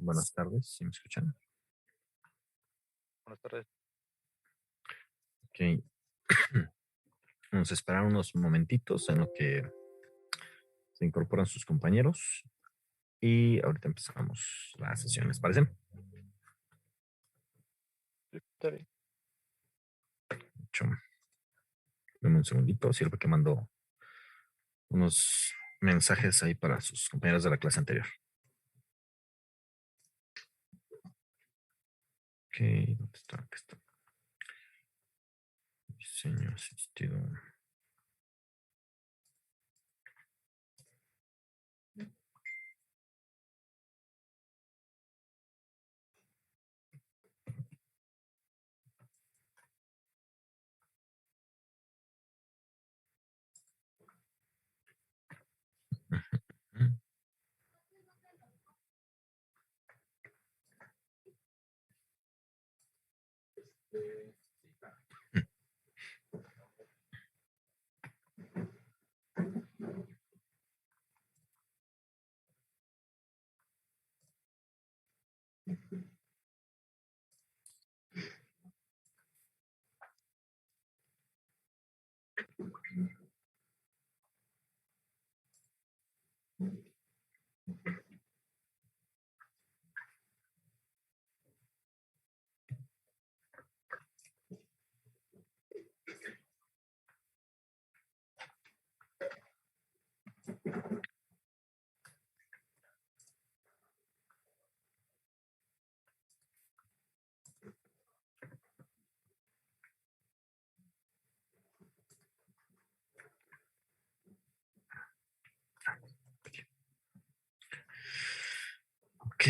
Buenas tardes, ¿sí me escuchan? Buenas tardes. Ok. Vamos a esperar unos momentitos en lo que se incorporan sus compañeros y ahorita empezamos la sesión, ¿les parece? Sí, está bien. Hecho, dame un segundito, sirve que mando unos mensajes ahí para sus compañeros de la clase anterior. Ok, ¿dónde está? Aquí está. Diseño asistido. Ok.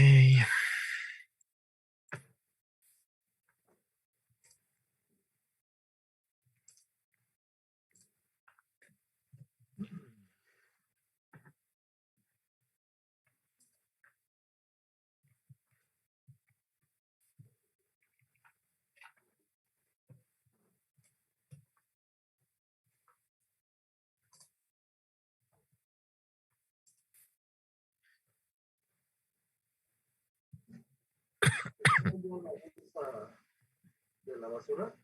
De la basura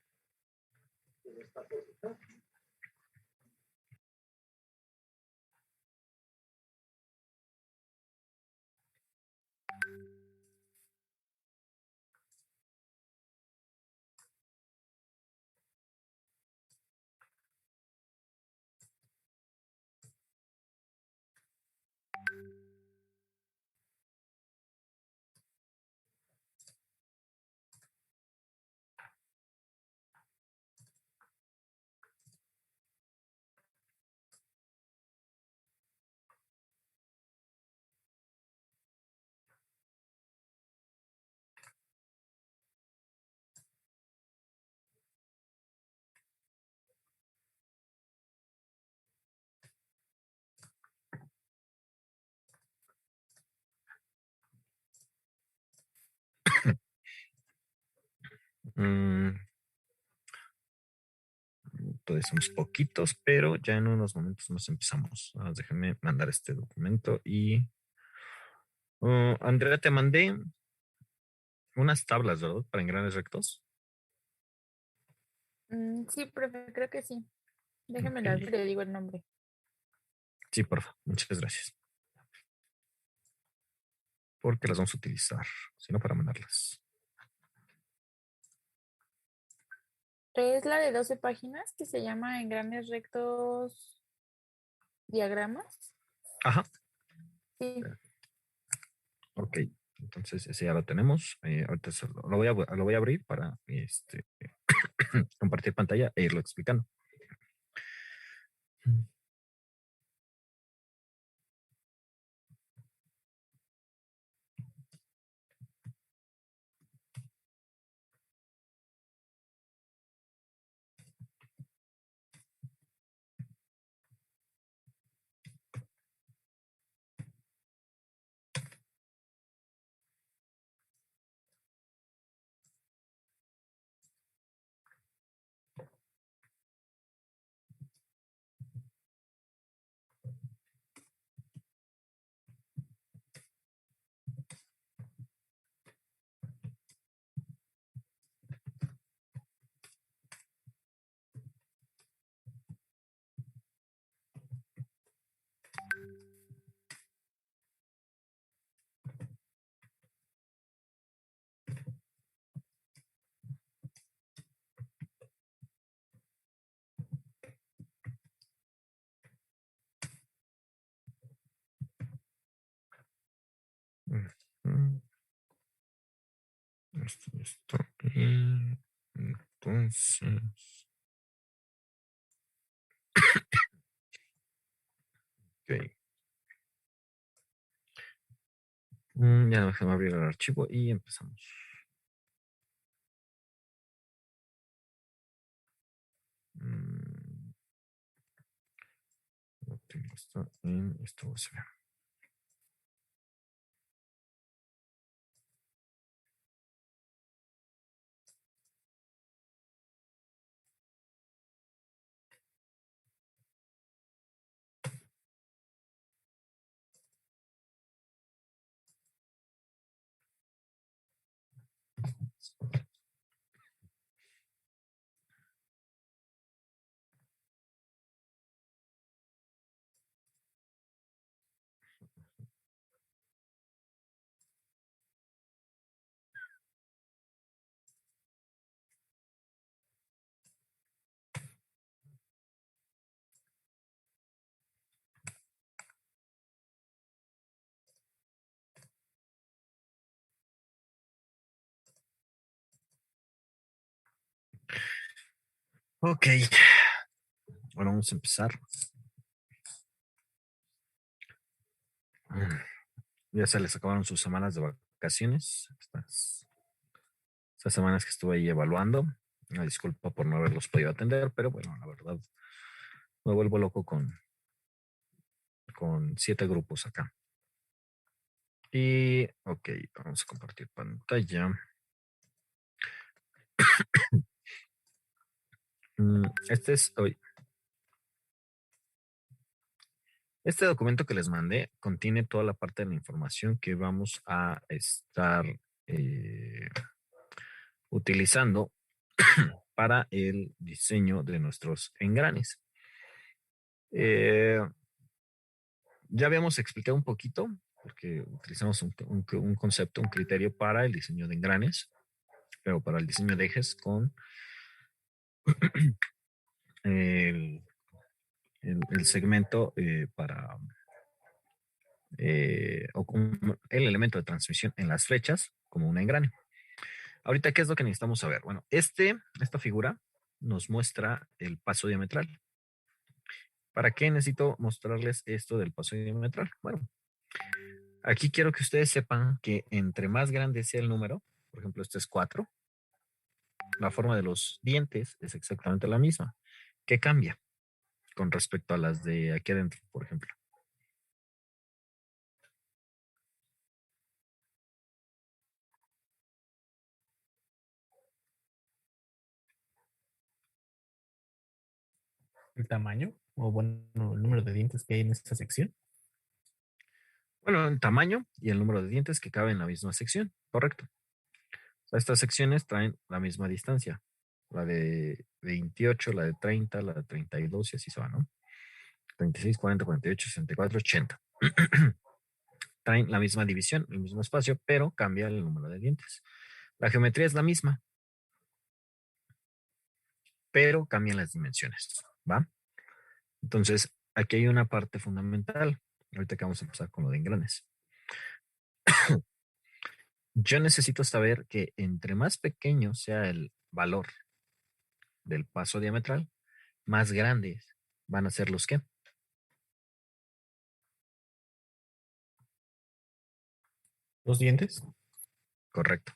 de esta cosita. Mm, Todavía somos poquitos, pero ya en unos momentos nos empezamos. Déjame mandar este documento y Andrea, te mandé unas tablas, ¿verdad? Para engranes rectos. Sí, profe, creo que sí. Déjeme Ok. la abrir y le digo el nombre. Sí, por favor. Muchas gracias. Porque las vamos a utilizar, sino para mandarlas. Es la de 12 páginas que se llama Engranes Rectos Diagramas. Ajá. Sí. Ok. Entonces, ese ya lo tenemos. Ahorita lo voy a abrir para compartir pantalla e irlo explicando. Ujú. Esto. Y entonces. Ok. Ya déjame abrir el archivo y empezamos. Lo tengo esto en esto USB. Ok. Bueno, vamos a empezar. Ya se les acabaron sus semanas de vacaciones. Estas semanas que estuve ahí evaluando. Una disculpa por no haberlos podido atender, pero bueno, la verdad, me vuelvo loco con 7 grupos acá. Y, ok, vamos a compartir pantalla. Este es hoy. Este documento que les mandé contiene toda la parte de la información que vamos a estar utilizando para el diseño de nuestros engranes. Ya habíamos explicado un poquito, porque utilizamos un concepto, un criterio para el diseño de engranes, pero para el diseño de ejes con el, el segmento para o con el elemento de transmisión en las flechas como un engrane. Ahorita, ¿qué es lo que necesitamos saber? Bueno, esta figura nos muestra el paso diametral. ¿Para qué necesito mostrarles esto del paso diametral? Bueno, aquí quiero que ustedes sepan que entre más grande sea el número, por ejemplo, este es 4, la forma de los dientes es exactamente la misma. ¿Qué cambia con respecto a las de aquí adentro, por ejemplo? El tamaño, o bueno, el número de dientes que hay en esta sección. Bueno, el tamaño y el número de dientes que caben en la misma sección, correcto. O sea, estas secciones traen la misma distancia, la de 28, la de 30, la de 32 y así se va, ¿no? 36, 40, 48, 64, 80. Traen la misma división, el mismo espacio, pero cambia el número de dientes. La geometría es la misma, pero cambian las dimensiones, ¿va? Entonces, aquí hay una parte fundamental. Ahorita que vamos a empezar con lo de engranes. Yo necesito saber que entre más pequeño sea el valor del paso diametral, más grandes van a ser los que. Los dientes. Correcto.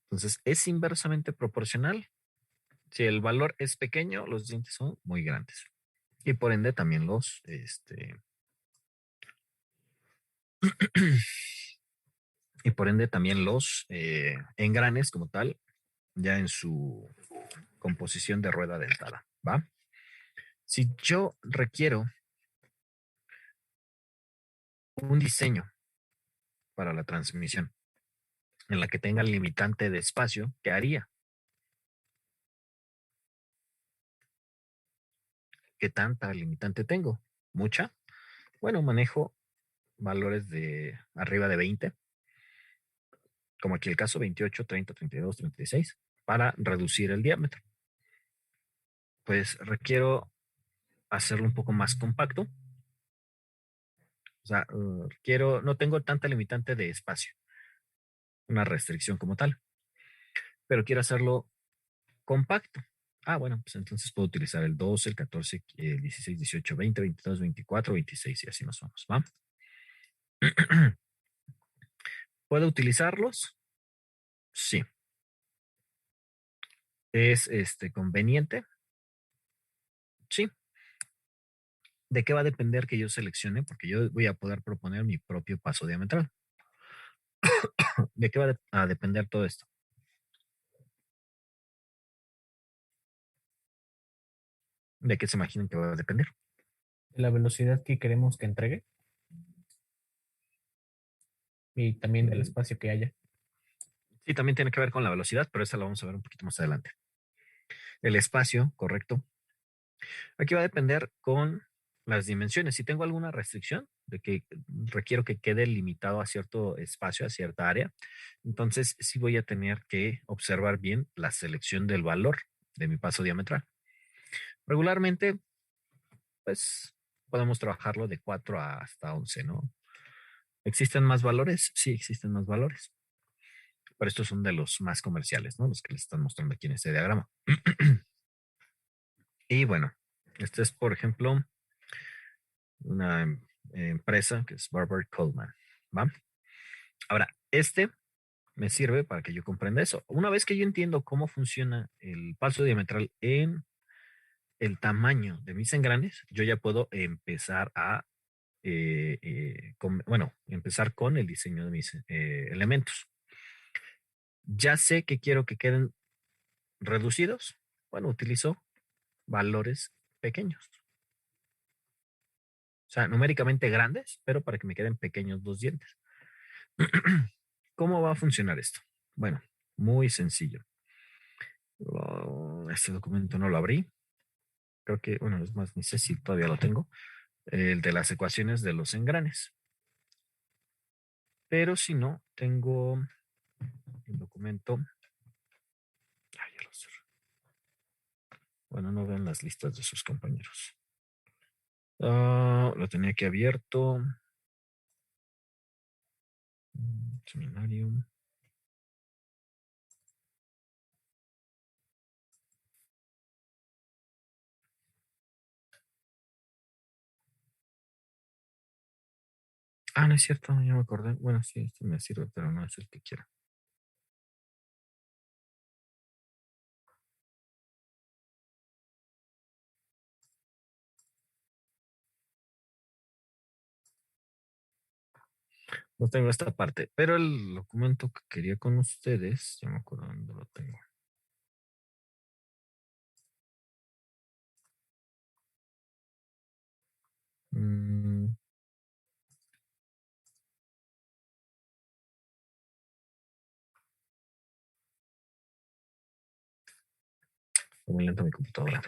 Entonces, es inversamente proporcional. Si el valor es pequeño, los dientes son muy grandes. Y por ende también y por ende también los engranes como tal, ya en su composición de rueda dentada, ¿va? Si yo requiero un diseño para la transmisión en la que tenga limitante de espacio, ¿qué haría? ¿Qué tanta limitante tengo? ¿Mucha? Bueno, manejo valores de arriba de 20, como aquí el caso 28, 30, 32, 36, para reducir el diámetro. Pues requiero hacerlo un poco más compacto. O sea, no tengo tanta limitante de espacio, una restricción como tal, pero quiero hacerlo compacto. Ah, bueno, pues entonces puedo utilizar el 12, el 14, el 16, 18, 20, 22, 24, 26 y así nos vamos, ¿va? ¿Puedo utilizarlos? Sí. ¿Es conveniente? Sí. ¿De qué va a depender que yo seleccione? Porque yo voy a poder proponer mi propio paso diametral. ¿De qué va a depender todo esto? ¿De qué se imaginan que va a depender? La velocidad que queremos que entregue y también el espacio que haya. Sí, también tiene que ver con la velocidad, pero esa la vamos a ver un poquito más adelante. El espacio, correcto. Aquí va a depender con las dimensiones. Si tengo alguna restricción de que requiero que quede limitado a cierto espacio, a cierta área, entonces sí voy a tener que observar bien la selección del valor de mi paso diametral. Regularmente, pues podemos trabajarlo de 4 hasta 11, ¿no? ¿Existen más valores? Sí, existen más valores. Pero estos son de los más comerciales, ¿no? Los que les están mostrando aquí en este diagrama. Y bueno, este es, por ejemplo, una empresa que es Barber Coleman, ¿va? Ahora, me sirve para que yo comprenda eso. Una vez que yo entiendo cómo funciona el paso diametral en el tamaño de mis engranes, yo ya puedo empezar empezar con el diseño de mis elementos. Ya sé que quiero que queden reducidos. Bueno, utilizo valores pequeños. O sea, numéricamente grandes, pero para que me queden pequeños los dientes. ¿Cómo va a funcionar esto? Bueno, muy sencillo. Este documento no lo abrí. Creo que, bueno, es más, ni sé si todavía lo tengo. El de las ecuaciones de los engranes. Pero si no, tengo el documento. Ya lo cerré. Bueno, no ven las listas de sus compañeros. Lo tenía aquí abierto. Seminario. Ah, no es cierto, ya me acordé. Bueno, sí, este me sirve, pero no es el que quiero. No tengo esta parte, pero el documento que quería con ustedes, ya me acuerdo dónde lo tengo. Mm, Fue muy lento mi computadora.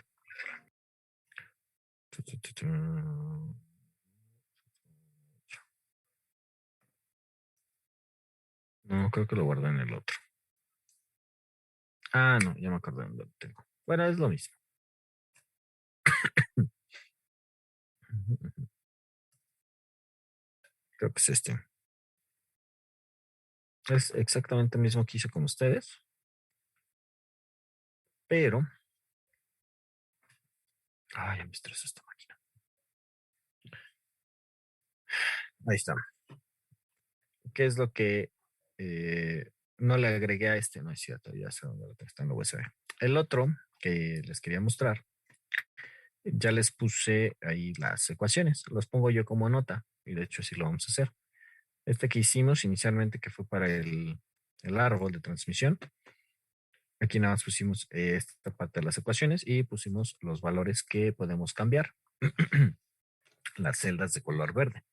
No, creo que lo guardé en el otro. Ah, no, ya me acordé dónde lo tengo. Bueno, es lo mismo. Creo que es este. Es exactamente el mismo que hice con ustedes, pero. Ay, ya me estresa esta máquina. Ahí está. ¿Qué es lo que no le agregué a este? No es cierto, ya sé dónde lo tengo, está en la USB. El otro que les quería mostrar, ya les puse ahí las ecuaciones, los pongo yo como nota y de hecho así lo vamos a hacer. Este que hicimos inicialmente, que fue para el árbol de transmisión, aquí nada más pusimos esta parte de las ecuaciones y pusimos los valores que podemos cambiar, las celdas de color verde.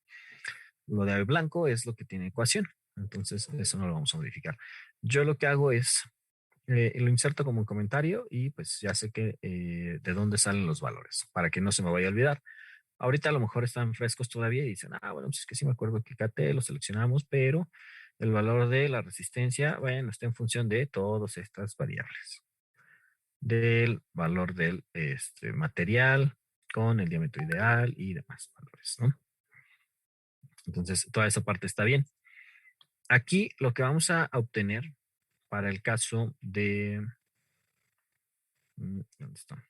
Lo de blanco es lo que tiene ecuación, entonces eso no lo vamos a modificar. Yo lo que hago es, lo inserto como un comentario y pues ya sé que de dónde salen los valores, para que no se me vaya a olvidar. Ahorita a lo mejor están frescos todavía y dicen, bueno, pues es que sí me acuerdo que KT lo seleccionamos, pero el valor de la resistencia, bueno, está en función de todas estas variables. Del valor del material con el diámetro ideal y demás valores, ¿no? Entonces, toda esa parte está bien. Aquí lo que vamos a obtener para el caso de... ¿Dónde está?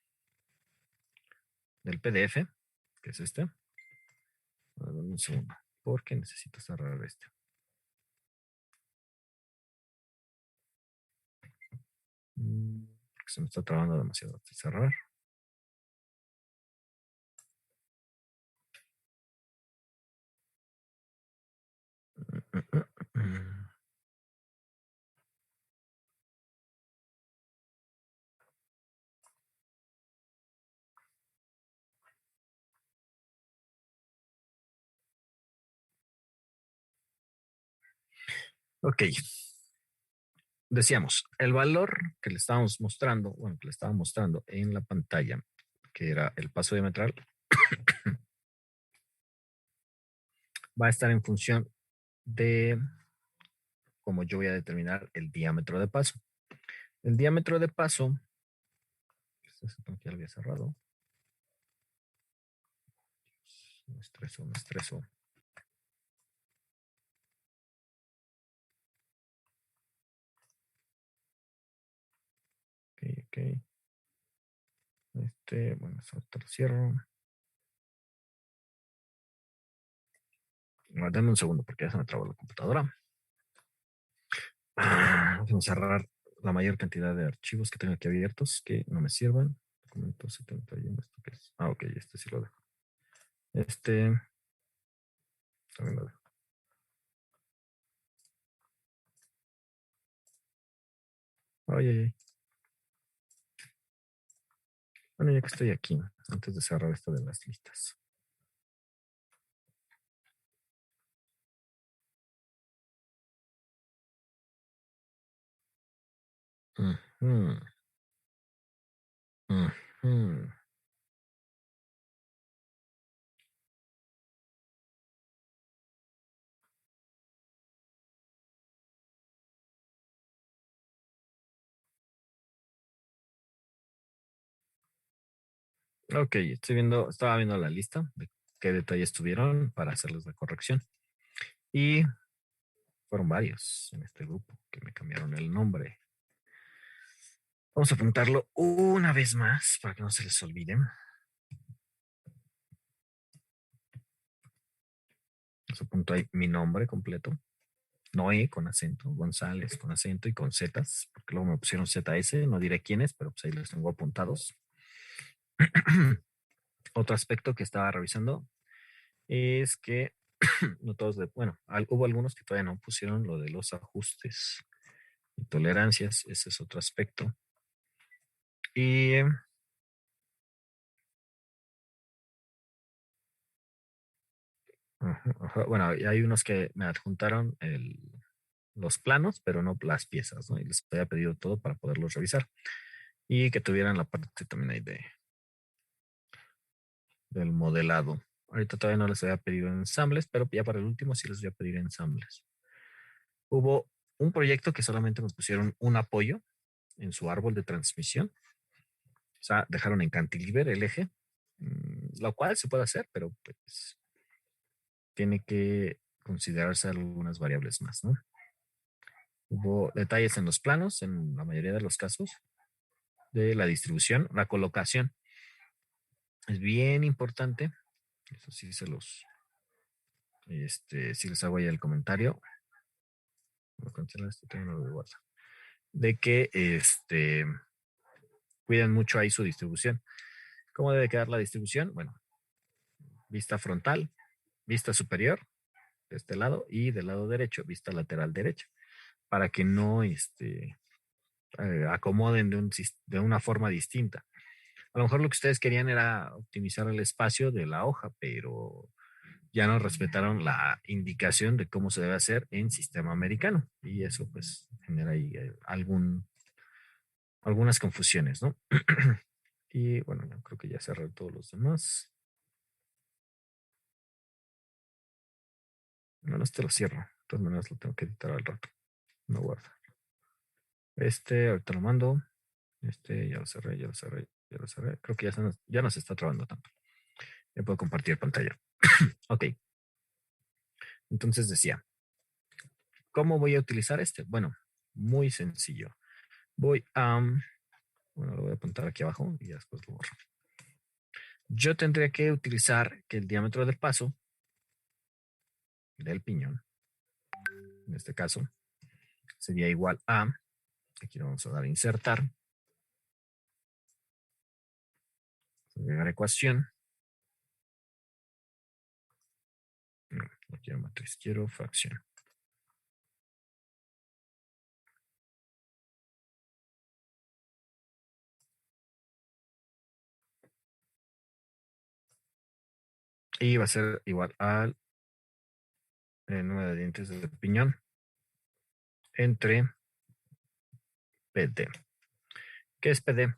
Del PDF, que es este. Dame un segundo, porque necesito cerrar este. Se me está trabando demasiado de cerrar. Ok. Decíamos, el valor que le estábamos mostrando, bueno, que le estaba mostrando en la pantalla, que era el paso diametral, va a estar en función de cómo yo voy a determinar el diámetro de paso. El diámetro de paso, que ya lo había cerrado. Me estreso, me estreso. Ok, ok. Bueno, eso te lo cierro. Dame un segundo porque ya se me trabó la computadora. Vamos a cerrar la mayor cantidad de archivos que tengo aquí abiertos que no me sirvan. Documento 71, ¿esto qué es? Ok, este sí lo dejo. También lo dejo. Ay, ay, ay. Bueno, ya que estoy aquí, antes de cerrar esto de las listas. Ujú. Ujú. Ok, estaba viendo la lista de qué detalles tuvieron para hacerles la corrección. Y fueron varios en este grupo que me cambiaron el nombre. Vamos a apuntarlo una vez más para que no se les olvide. Os apunto ahí mi nombre completo. Noé con acento, González con acento y con zetas, porque luego me pusieron ZS, no diré quiénes, pero pues ahí los tengo apuntados. Otro aspecto que estaba revisando es que no todos, hubo algunos que todavía no pusieron lo de los ajustes y tolerancias, ese es otro aspecto. Y bueno, hay unos que me adjuntaron los planos, pero no las piezas, ¿no? Y les había pedido todo para poderlos revisar. Y que tuvieran la parte también ahí del modelado. Ahorita todavía no les había pedido ensambles, pero ya para el último sí les voy a pedir ensambles. Hubo un proyecto que solamente me pusieron un apoyo en su árbol de transmisión. O sea, dejaron en cantilever el eje, lo cual se puede hacer, pero pues tiene que considerarse algunas variables más, ¿no? Hubo detalles en los planos, en la mayoría de los casos, de la distribución, la colocación. Es bien importante. Eso sí si les hago ahí el comentario. Voy a cancelar esto, tengo uno de WhatsApp. De que cuiden mucho ahí su distribución. ¿Cómo debe quedar la distribución? Bueno, vista frontal, vista superior de este lado y del lado derecho, vista lateral derecha, para que no acomoden de una forma distinta. A lo mejor lo que ustedes querían era optimizar el espacio de la hoja, pero ya no respetaron la indicación de cómo se debe hacer en sistema americano. Y eso pues genera ahí algunas confusiones, ¿no? Y bueno, yo creo que ya cerré todos los demás. Bueno, este lo cierro. De todas maneras lo tengo que editar al rato. No guarda. Ahorita lo mando. Ya lo cerré, ya lo cerré, ya lo cerré. Creo que ya no se está trabando tanto. Ya puedo compartir pantalla. Ok. Entonces decía, ¿cómo voy a utilizar este? Bueno, muy sencillo. Bueno, lo voy a apuntar aquí abajo y después lo borro. Yo tendría que utilizar que el diámetro del paso del piñón, en este caso, sería igual a, aquí le vamos a dar a insertar, agregar ecuación. No quiero matriz, quiero fracción. Y va a ser igual al número de dientes del piñón entre PD. ¿Qué es PD?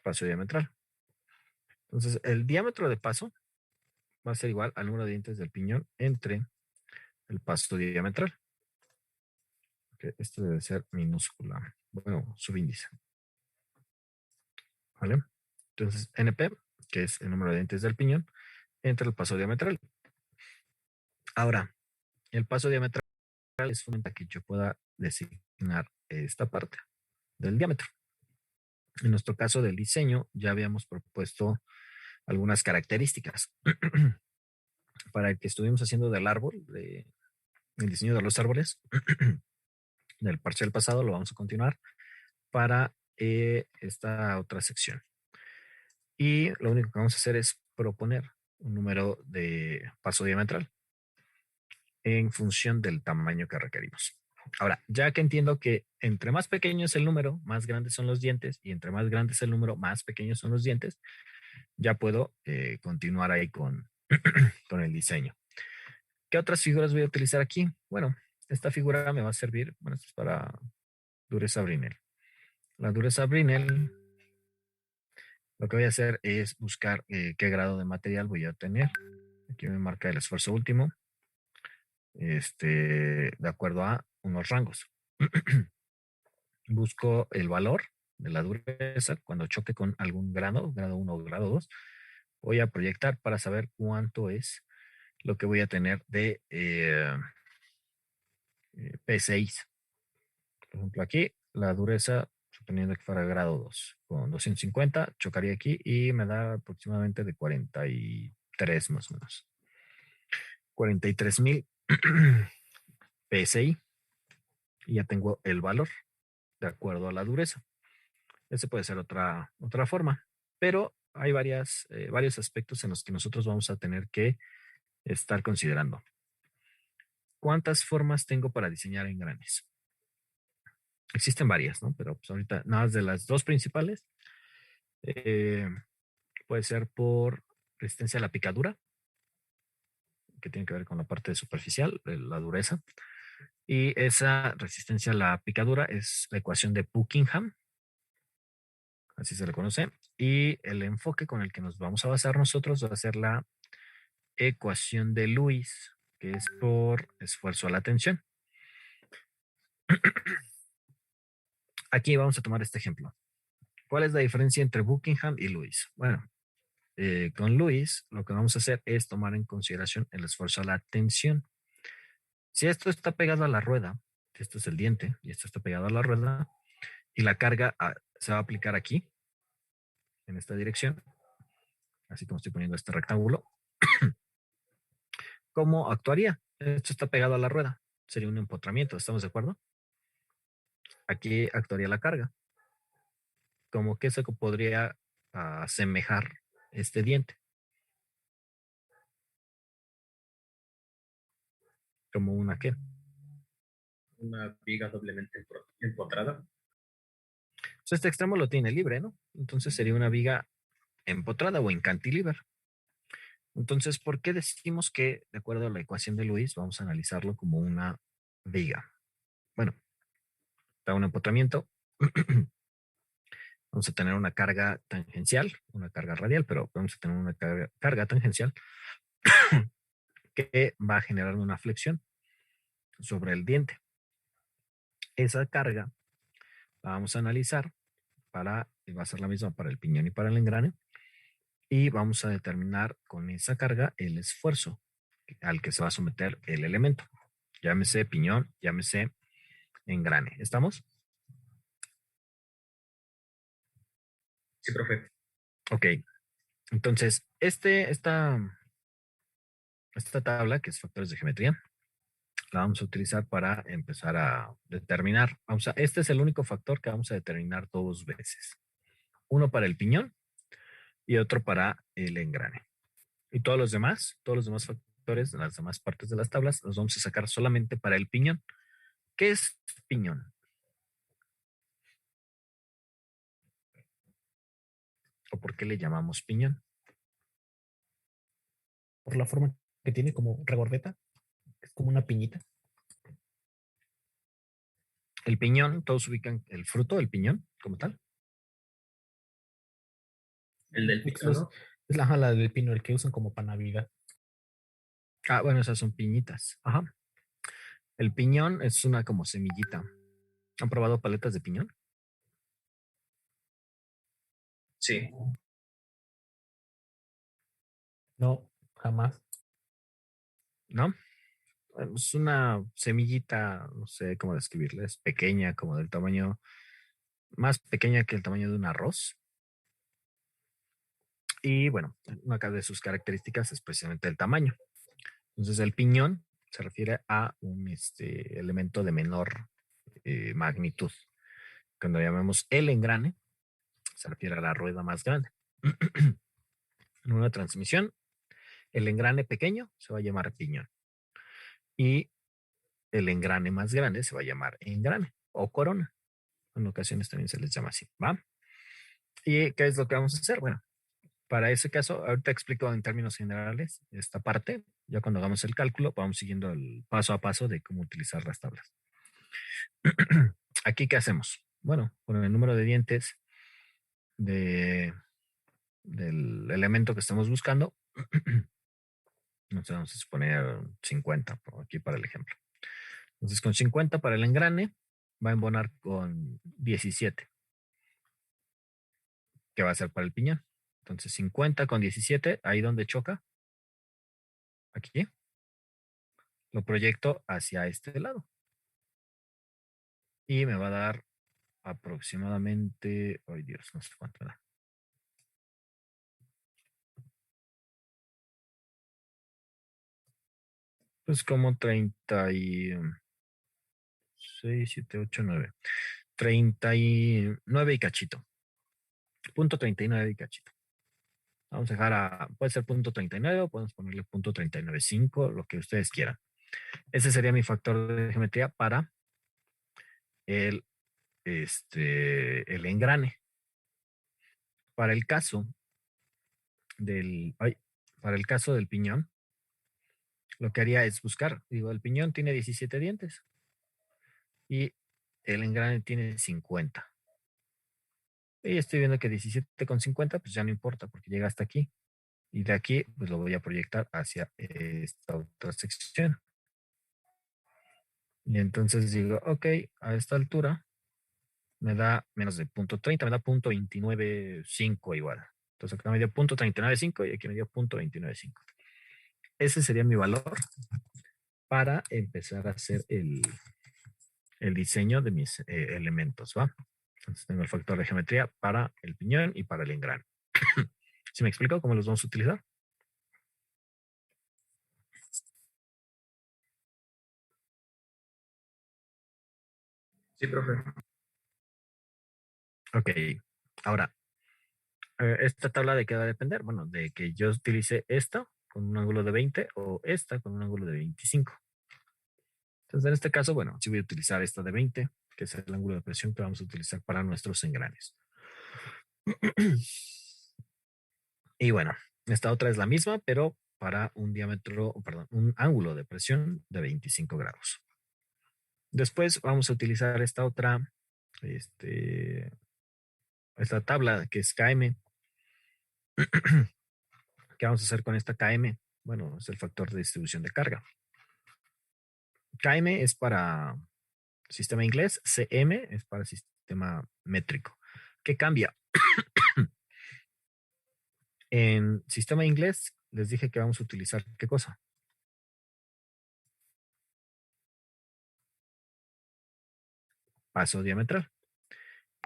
Paso diametral. Entonces, el diámetro de paso va a ser igual al número de dientes del piñón entre el paso diametral. Okay, esto debe ser minúscula. Bueno, subíndice. ¿Vale? Entonces, NP, que es el número de dientes del piñón, entre el paso diametral. Ahora, el paso diametral es fundamental que yo pueda designar esta parte del diámetro. En nuestro caso del diseño, ya habíamos propuesto algunas características para el que estuvimos haciendo del árbol, el diseño de los árboles, del parcial pasado, lo vamos a continuar para esta otra sección. Y lo único que vamos a hacer es proponer un número de paso diametral en función del tamaño que requerimos. Ahora, ya que entiendo que entre más pequeño es el número, más grandes son los dientes, y entre más grande es el número, más pequeños son los dientes, ya puedo continuar ahí con, con el diseño. ¿Qué otras figuras voy a utilizar aquí? Bueno, esta figura me va a servir, bueno, esto es para dureza Brinell. La dureza Brinell, lo que voy a hacer es buscar qué grado de material voy a tener. Aquí me marca el esfuerzo último, de acuerdo a unos rangos. Busco el valor de la dureza cuando choque con algún grado 1 o grado 2. Voy a proyectar para saber cuánto es lo que voy a tener de P6. Por ejemplo, aquí la dureza, suponiendo que fuera grado 2, con 250, chocaría aquí y me da aproximadamente de 43 más o menos. 43,000 PSI. Y ya tengo el valor de acuerdo a la dureza. Ese puede ser otra forma, pero hay varios aspectos en los que nosotros vamos a tener que estar considerando. ¿Cuántas formas tengo para diseñar engranes? Existen varias, ¿no? Pero pues ahorita nada más de las dos principales. Puede ser por resistencia a la picadura, que tiene que ver con la parte superficial, la dureza. Y esa resistencia a la picadura es la ecuación de Buckingham, así se le conoce. Y el enfoque con el que nos vamos a basar nosotros va a ser la ecuación de Lewis, que es por esfuerzo a la tensión. Aquí vamos a tomar este ejemplo. ¿Cuál es la diferencia entre Buckingham y Lewis? Bueno, con Lewis lo que vamos a hacer es tomar en consideración el esfuerzo a la tensión. Si esto está pegado a la rueda, si esto es el diente y esto está pegado a la rueda, y la carga se va a aplicar aquí, en esta dirección, así como estoy poniendo este rectángulo, ¿cómo actuaría? Esto está pegado a la rueda, sería un empotramiento, ¿estamos de acuerdo? Aquí actuaría la carga. ¿Cómo que se podría asemejar este diente? ¿Como una qué? Una viga doblemente empotrada. Pues este extremo lo tiene libre, ¿no? Entonces sería una viga empotrada o en cantilever. Entonces, ¿por qué decimos que, de acuerdo a la ecuación de Lewis, vamos a analizarlo como una viga? Bueno, da un empotramiento. Vamos a tener una carga tangencial, una carga radial, pero vamos a tener una carga tangencial que va a generar una flexión sobre el diente. Esa carga la vamos a analizar va a ser la misma para el piñón y para el engrane, y vamos a determinar con esa carga el esfuerzo al que se va a someter el elemento. Llámese piñón, llámese engrane. ¿Estamos? Sí, profe. Ok. Entonces, esta tabla, que es factores de geometría, la vamos a utilizar para empezar a determinar. Este es el único factor que vamos a determinar dos veces. Uno para el piñón y otro para el engrane. Y todos los demás factores, las demás partes de las tablas, los vamos a sacar solamente para el piñón. ¿Qué es piñón? ¿O por qué le llamamos piñón? Por la forma que tiene como regordeta, es como una piñita. El piñón, todos ubican el fruto, el piñón, como tal. El del pino, ¿no? Es la del pino, el que usan como para Navidad. Ah, bueno, esas son piñitas. Ajá. El piñón es una como semillita. ¿Han probado paletas de piñón? Sí. No, jamás. ¿No? Es una semillita, no sé cómo describirla, es pequeña, como del tamaño, más pequeña que el tamaño de un arroz. Y bueno, una de sus características es precisamente el tamaño. Entonces, el piñón se refiere a un elemento de menor magnitud. Cuando llamamos el engrane, se refiere a la rueda más grande. En una transmisión, el engrane pequeño se va a llamar piñón. Y el engrane más grande se va a llamar engrane o corona. En ocasiones también se les llama así, ¿va? ¿Y qué es lo que vamos a hacer? Bueno, para ese caso, ahorita explico en términos generales esta parte. Ya cuando hagamos el cálculo, vamos siguiendo el paso a paso de cómo utilizar las tablas. Aquí, ¿qué hacemos? Bueno, con el número de dientes del elemento que estamos buscando, nos vamos a suponer 50 por aquí para el ejemplo. Entonces, con 50 para el engrane, va a embonar con 17, que va a ser para el piñón. Entonces, 50 con 17, ahí donde choca, aquí, lo proyecto hacia este lado. Y me va a dar aproximadamente, ay Dios, no sé cuánto da. Pues como 36, 7, 8, 9. 39 y cachito. Punto 39 y cachito. Vamos a dejar puede ser punto 39 o podemos ponerle punto 39.5, lo que ustedes quieran. Ese sería mi factor de geometría para el, el engrane. Para el caso para el caso del piñón, lo que haría es buscar, digo, el piñón tiene 17 dientes y el engrane tiene 50. Y estoy viendo que 17,50, pues ya no importa porque llega hasta aquí. Y de aquí, pues lo voy a proyectar hacia esta otra sección. Y entonces digo, ok, a esta altura me da menos de punto 30, me da punto 29.5 igual. Entonces acá me dio punto 39.5 y aquí me dio punto 29.5. Ese sería mi valor para empezar a hacer el diseño de mis elementos, ¿va? Entonces tengo el factor de geometría para el piñón y para el engrane. ¿Sí me explico cómo los vamos a utilizar? Sí, profe. Ok, ahora, esta tabla de qué va a depender, bueno, de que yo utilice esta con un ángulo de 20 o esta con un ángulo de 25. Entonces, en este caso, bueno, sí voy a utilizar esta de 20, que es el ángulo de presión que vamos a utilizar para nuestros engranes. Y bueno, esta otra es la misma, pero para un diámetro, perdón, un ángulo de presión de 25 grados. Después vamos a utilizar esta otra, esta tabla que es KM. ¿Qué vamos a hacer con esta KM? Bueno, es el factor de distribución de carga. KM es para sistema inglés, CM es para sistema métrico. ¿Qué cambia? En sistema inglés les dije que vamos a utilizar ¿qué cosa? paso diametral.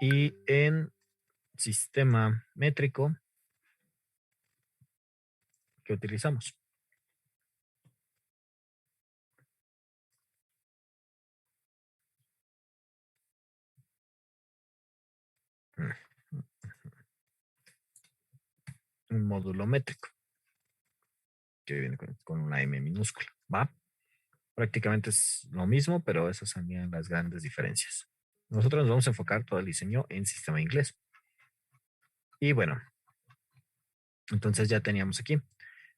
Y en sistema métrico, ¿qué utilizamos? Un módulo métrico que viene con una M minúscula, ¿va? Prácticamente es lo mismo, pero esas serían las grandes diferencias. Nosotros nos vamos a enfocar todo el diseño en sistema inglés. Y bueno, entonces ya teníamos aquí.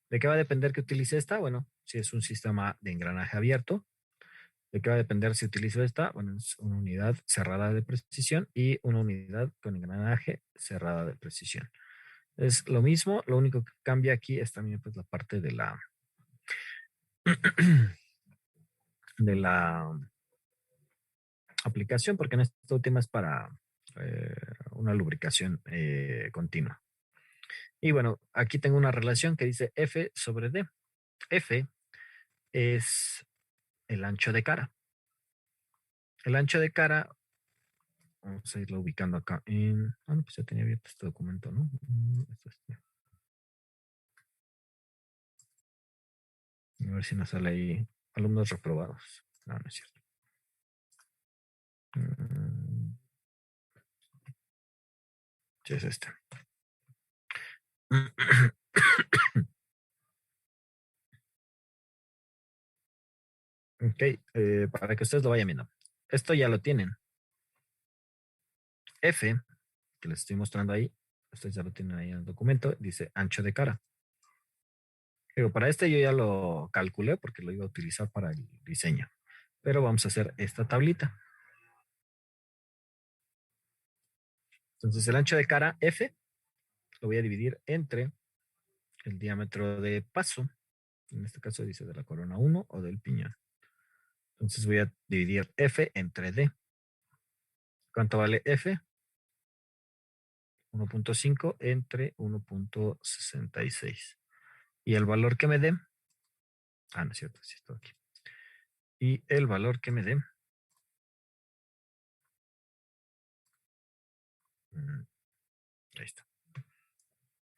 ¿De qué va a depender que utilice esta? Bueno, si es un sistema de engranaje abierto. ¿De qué va a depender si utilizo esta? Bueno, es una unidad cerrada de precisión y una unidad con engranaje cerrada de precisión. Es lo mismo, lo único que cambia aquí es también pues, la parte de la de la aplicación, porque en esta última es para una lubricación continua. Y bueno, aquí tengo una relación que dice F sobre D. F es el ancho de cara. El ancho de cara, vamos a irlo ubicando acá en... Ah, no, pues ya tenía abierto este documento, ¿no? Esto es este. A ver si nos sale ahí alumnos reprobados. No, no es cierto. Sí, es este. Ok, para que ustedes lo vayan viendo. Esto ya lo tienen. F, que les estoy mostrando ahí, ustedes ya lo tienen ahí en el documento, dice ancho de cara. Pero para este yo ya lo calculé porque lo iba a utilizar para el diseño. Pero vamos a hacer esta tablita. Entonces el ancho de cara F lo voy a dividir entre el diámetro de paso. En este caso dice de la corona 1 o del piñón. Entonces voy a dividir F entre D. ¿Cuánto vale F? 1.5 entre 1.66. Y el valor que me dé, no es cierto, sí está aquí. Y el valor que me dé, ahí está.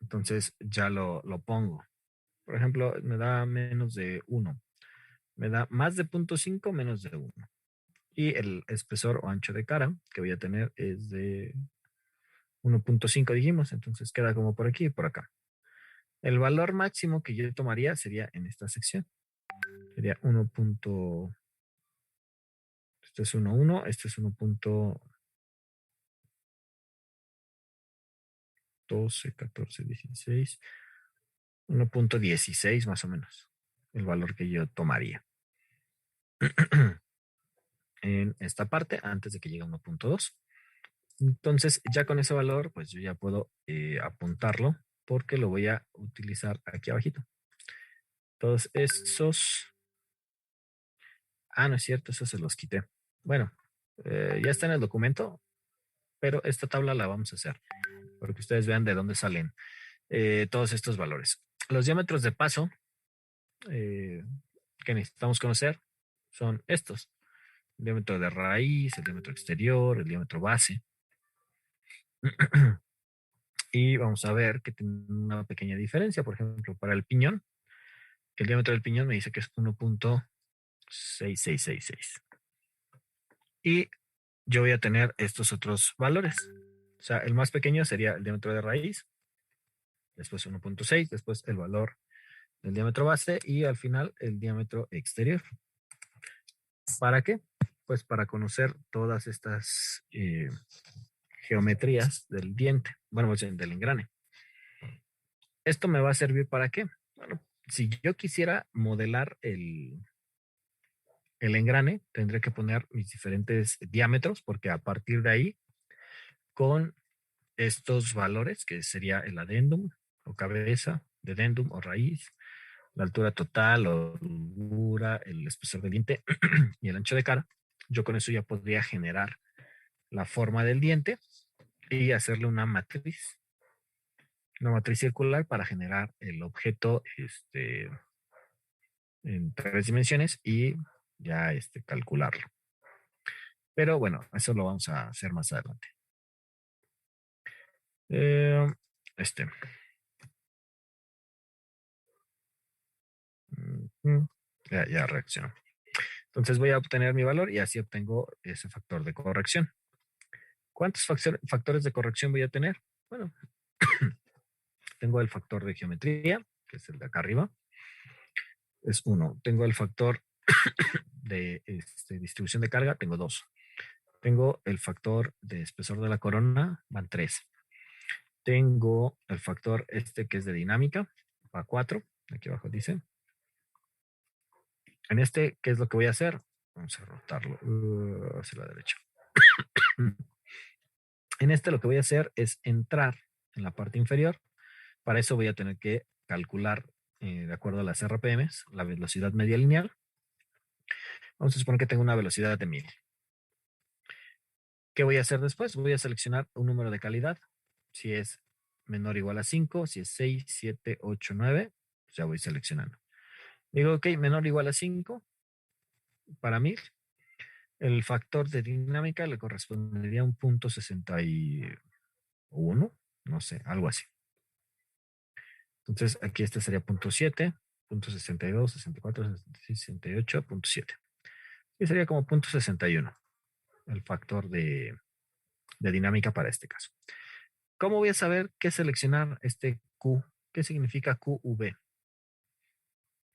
Entonces ya lo pongo. Por ejemplo, me da menos de 1. Me da más de 0.5 menos de 1. Y el espesor o ancho de cara que voy a tener es de 1.5 dijimos, entonces queda como por aquí y por acá. El valor máximo que yo tomaría sería en esta sección. Sería 1. Este es 1.1, este es 1.12, 14, 16, 1.16 más o menos. El valor que yo tomaría. En esta parte antes de que llegue a 1.2. Entonces, ya con ese valor, pues yo ya puedo apuntarlo porque lo voy a utilizar aquí abajito. Todos esos... no es cierto, esos se los quité. Bueno, ya está en el documento, pero esta tabla la vamos a hacer para que ustedes vean de dónde salen todos estos valores. Los diámetros de paso que necesitamos conocer son estos. El diámetro de raíz, el diámetro exterior, el diámetro base. Y vamos a ver que tiene una pequeña diferencia. Por ejemplo, para el piñón, el diámetro del piñón me dice que es 1.6666. Y yo voy a tener estos otros valores. O sea, el más pequeño sería el diámetro de raíz, después 1.6, después el valor del diámetro base y al final el diámetro exterior. ¿Para qué? Pues para conocer todas estas geometrías del diente, bueno, pues del engrane. ¿Esto me va a servir para qué? Bueno, si yo quisiera modelar el engrane, tendré que poner mis diferentes diámetros, porque a partir de ahí, con estos valores, que sería el adendum o cabeza, dedendum o raíz, la altura total o largura, el espesor del diente y el ancho de cara, yo con eso ya podría generar la forma del diente y hacerle una matriz circular para generar el objeto en 3 dimensiones y ya calcularlo. Pero bueno, eso lo vamos a hacer más adelante. Eh, este. Ujú. Ya reaccionó. Entonces voy a obtener mi valor y así obtengo ese factor de corrección. ¿Cuántos factores de corrección voy a tener? Bueno, tengo el factor de geometría, que es el de acá arriba. Es 1. Tengo el factor de distribución de carga, tengo 2. Tengo el factor de espesor de la corona, van 3. Tengo el factor que es de dinámica, va 4. Aquí abajo dice. En ¿qué es lo que voy a hacer? Vamos a rotarlo hacia la derecha. En lo que voy a hacer es entrar en la parte inferior. Para eso voy a tener que calcular, de acuerdo a las RPMs, la velocidad media lineal. Vamos a suponer que tengo una velocidad de 1000. ¿Qué voy a hacer después? Voy a seleccionar un número de calidad. Si es menor o igual a 5, si es 6, 7, 8, 9, pues ya voy seleccionando. Digo, ok, menor o igual a 5 para 1000. El factor de dinámica le correspondería a un punto 61, no sé, algo así. Entonces aquí este sería punto 7, punto 62, 64, 66, 68, punto 7. Y sería como punto 61 el factor de dinámica para este caso. ¿Cómo voy a saber qué seleccionar este Q? ¿Qué significa QV?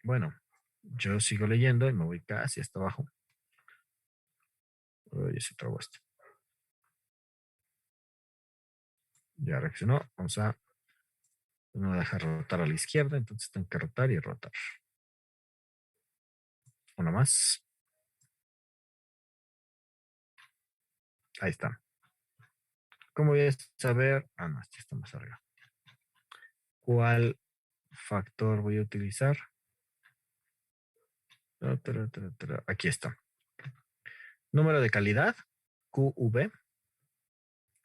Bueno, yo sigo leyendo y me voy casi hasta abajo. Uy, se trabó esto. Ya reaccionó. Vamos a... No deja rotar a la izquierda, entonces tengo que rotar y rotar. Una más. Ahí está. ¿Cómo voy a saber? Ah, no, este está más arriba. ¿Cuál factor voy a utilizar? Aquí está. Número de calidad, QV,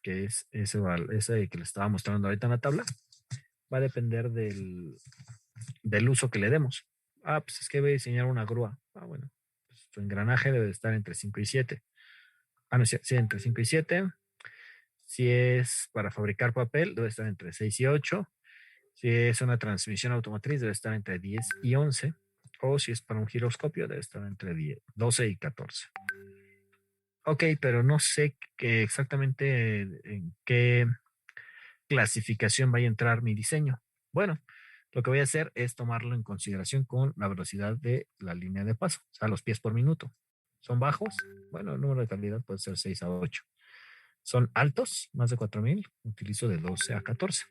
que es ese que le estaba mostrando ahorita en la tabla, va a depender del uso que le demos. Ah, pues es que voy a diseñar una grúa. Ah, bueno, pues su engranaje debe estar entre 5 y 7. Ah, no, sí, entre 5 y 7. Si es para fabricar papel, debe estar entre 6 y 8. Si es una transmisión automotriz, debe estar entre 10 y 11. O si es para un giroscopio, debe estar entre 12 y 14. Ok, pero no sé exactamente en qué clasificación vaya a entrar mi diseño. Bueno, lo que voy a hacer es tomarlo en consideración con la velocidad de la línea de paso, o sea, los pies por minuto. ¿Son bajos? Bueno, el número de calidad puede ser 6 a 8. ¿Son altos? Más de 4000. Utilizo de 12 a 14.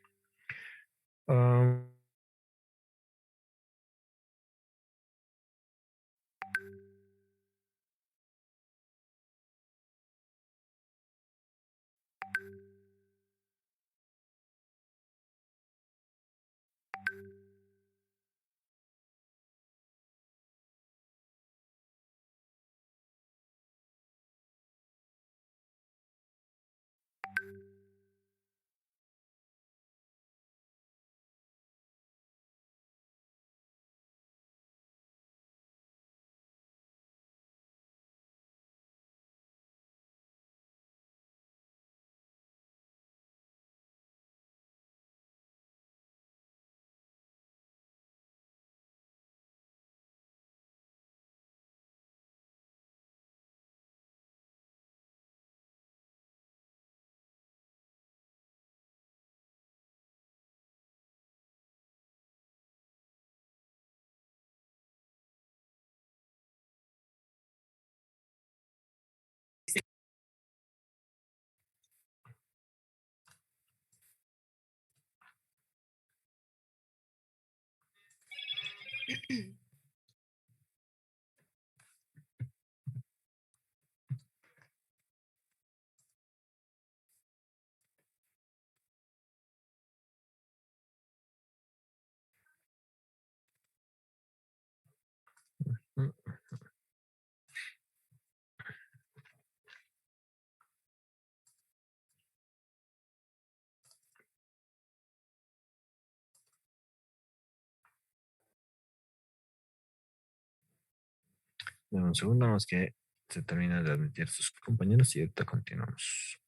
Un segundo, más que Se terminan de admitir sus compañeros y ahorita continuamos.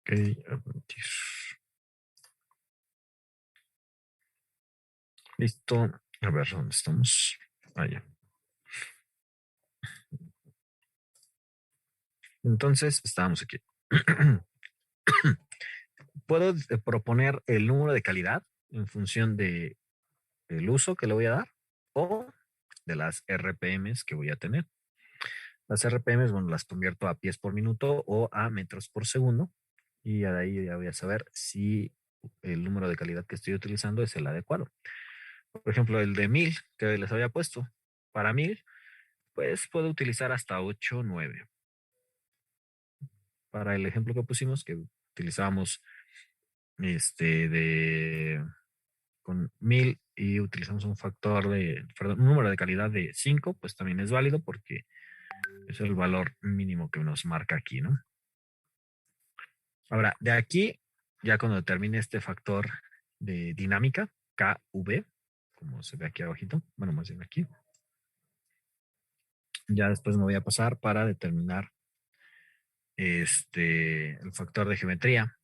Ok, admitir. Listo. A ver, ¿dónde estamos? Allá. Entonces, estábamos aquí. Puedo proponer el número de calidad en función de el uso que le voy a dar o de las RPMs que voy a tener. Las RPMs, bueno, las convierto a pies por minuto o a metros por segundo y de ahí ya voy a saber si el número de calidad que estoy utilizando es el adecuado. Por ejemplo, el de 1000 que les había puesto, para 1000, pues puedo utilizar hasta 8 o 9. Para el ejemplo que pusimos, que utilizábamos con 1000 y utilizamos un un número de calidad de 5, pues también es válido porque es el valor mínimo que nos marca aquí, ¿no? Ahora, de aquí, ya cuando termine este factor de dinámica, KV, como se ve aquí abajito, bueno, más bien aquí, ya después me voy a pasar para determinar el factor de geometría.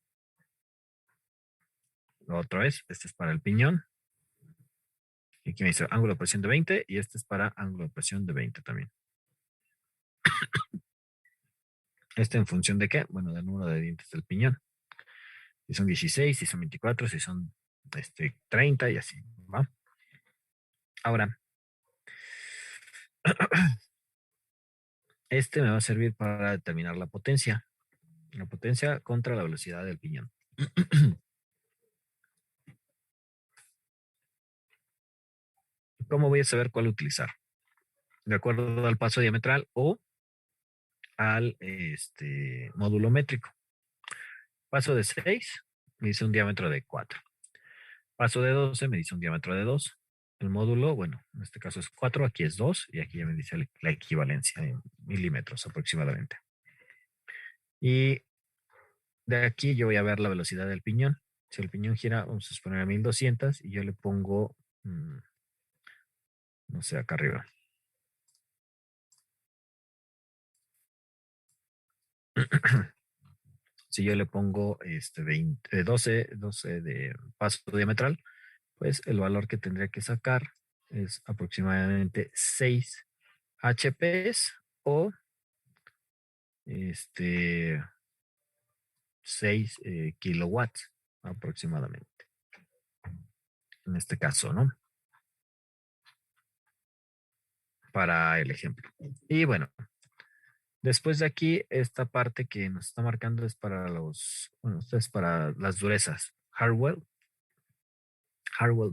Otra vez, este es para el piñón. Y aquí me dice ángulo de presión de 20 y este es para ángulo de presión de 20 también. Este en función de qué? Bueno, del número de dientes del piñón. Si son 16, si son 24, si son 30 y así, ¿va? Ahora, este me va a servir para determinar la potencia contra la velocidad del piñón. ¿Cómo voy a saber cuál utilizar? De acuerdo al paso diametral o al módulo métrico. Paso de 6 me dice un diámetro de 4. Paso de 12 me dice un diámetro de 2. El módulo, bueno, en este caso es 4, aquí es 2 y aquí ya me dice la equivalencia en milímetros aproximadamente. Y de aquí yo voy a ver la velocidad del piñón. Si el piñón gira, vamos a suponer a 1200 y yo le pongo, no sé, acá arriba. Si yo le pongo 12 de paso diametral, pues el valor que tendría que sacar es aproximadamente 6 HPs o 6 kilowatts aproximadamente. En este caso, ¿no? Para el ejemplo. Y bueno, después de aquí, esta parte que nos está marcando es para es para las durezas.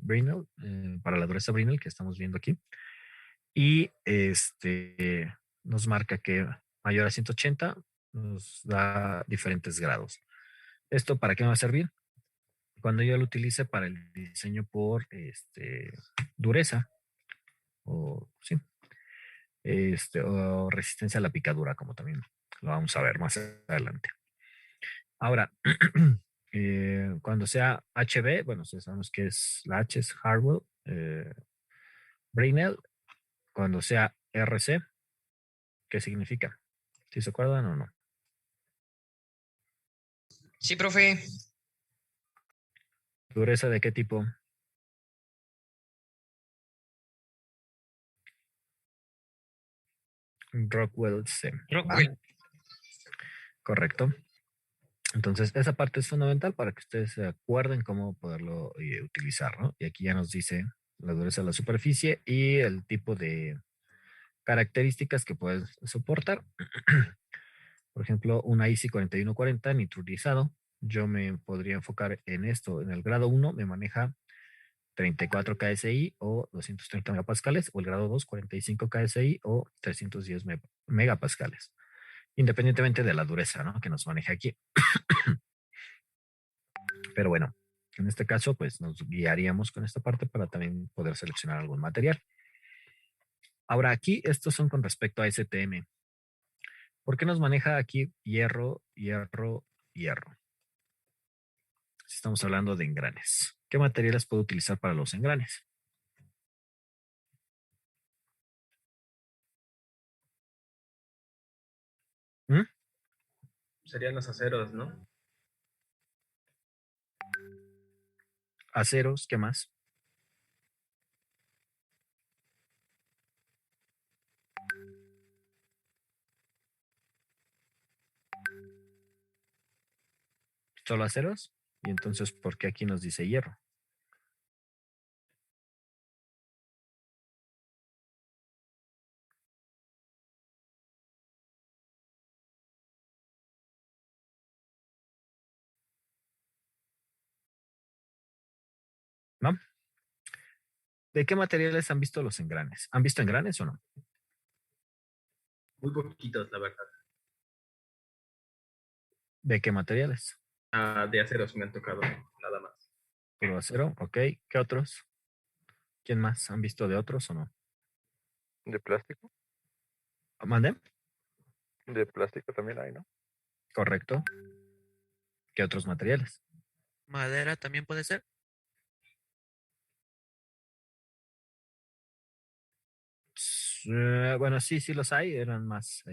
Brinell, para la dureza Brinell que estamos viendo aquí. Y nos marca que mayor a 180 nos da diferentes grados. ¿Esto para qué me va a servir? Cuando yo lo utilice para el diseño por dureza o sí, o resistencia a la picadura, como también lo vamos a ver más adelante. Ahora, cuando sea HB, bueno, sabemos que es la H es Harwell, Brinell. Cuando sea RC, ¿qué significa? ¿Sí se acuerdan o no? Sí, profe. ¿Dureza de qué tipo? Rockwell C. Rockwell. Correcto. Entonces, esa parte es fundamental para que ustedes se acuerden cómo poderlo utilizar, ¿no? Y aquí ya nos dice la dureza de la superficie y el tipo de características que puedes soportar. Por ejemplo, una IC 4140 nitridizado yo me podría enfocar en esto. En el grado 1 me maneja 34 KSI o 230 megapascales, o el grado 2, 45 KSI o 310 megapascales, independientemente de la dureza, ¿no?, que nos maneja aquí. Pero bueno, en este caso, pues nos guiaríamos con esta parte para también poder seleccionar algún material. Ahora aquí, estos son con respecto a STM. ¿Por qué nos maneja aquí hierro, hierro, hierro? Si estamos hablando de engranes. ¿Qué materiales puedo utilizar para los engranes? ¿Mm? Serían los aceros, ¿no? Aceros, ¿qué más? ¿Solo aceros? Y entonces, ¿por qué aquí nos dice hierro? ¿No? ¿De qué materiales han visto los engranes? ¿Han visto engranes o no? Muy poquitos, la verdad. ¿De qué materiales? De aceros me han tocado, nada más. Puro acero, ok. ¿Qué otros? ¿Quién más? ¿Han visto de otros o no? De plástico. ¿Mande? De plástico también hay, ¿no? Correcto. ¿Qué otros materiales? Madera también puede ser. Bueno, sí, sí los hay. Eran más,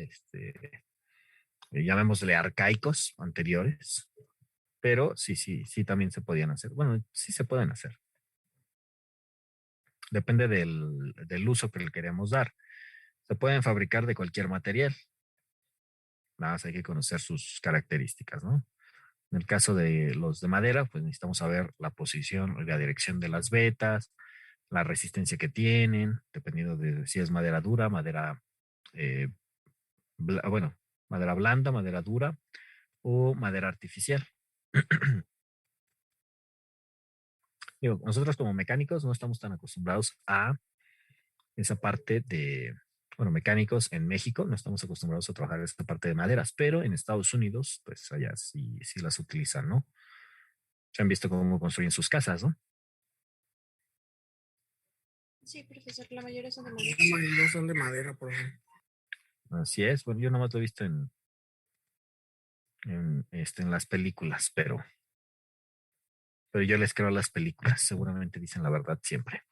llamémosle arcaicos anteriores. Pero sí, sí, sí también se podían hacer. Bueno, sí se pueden hacer. Depende del uso que le queremos dar. Se pueden fabricar de cualquier material. Nada más hay que conocer sus características, ¿no? En el caso de los de madera, pues necesitamos saber la posición y la dirección de las vetas, la resistencia que tienen, dependiendo de si es madera dura, madera, eh, bueno, madera blanda, madera dura o madera artificial. Digo, nosotros como mecánicos no estamos tan acostumbrados a esa parte de, bueno, mecánicos en México no estamos acostumbrados a trabajar esta parte de maderas, pero en Estados Unidos, pues allá sí, sí las utilizan, ¿no? Se han visto cómo construyen sus casas, ¿no? Sí, profesor, la mayoría son de La madera. mayoría son de madera, por ejemplo. Así es, bueno, yo nomás lo he visto en las películas, pero yo les creo a las películas, seguramente dicen la verdad siempre.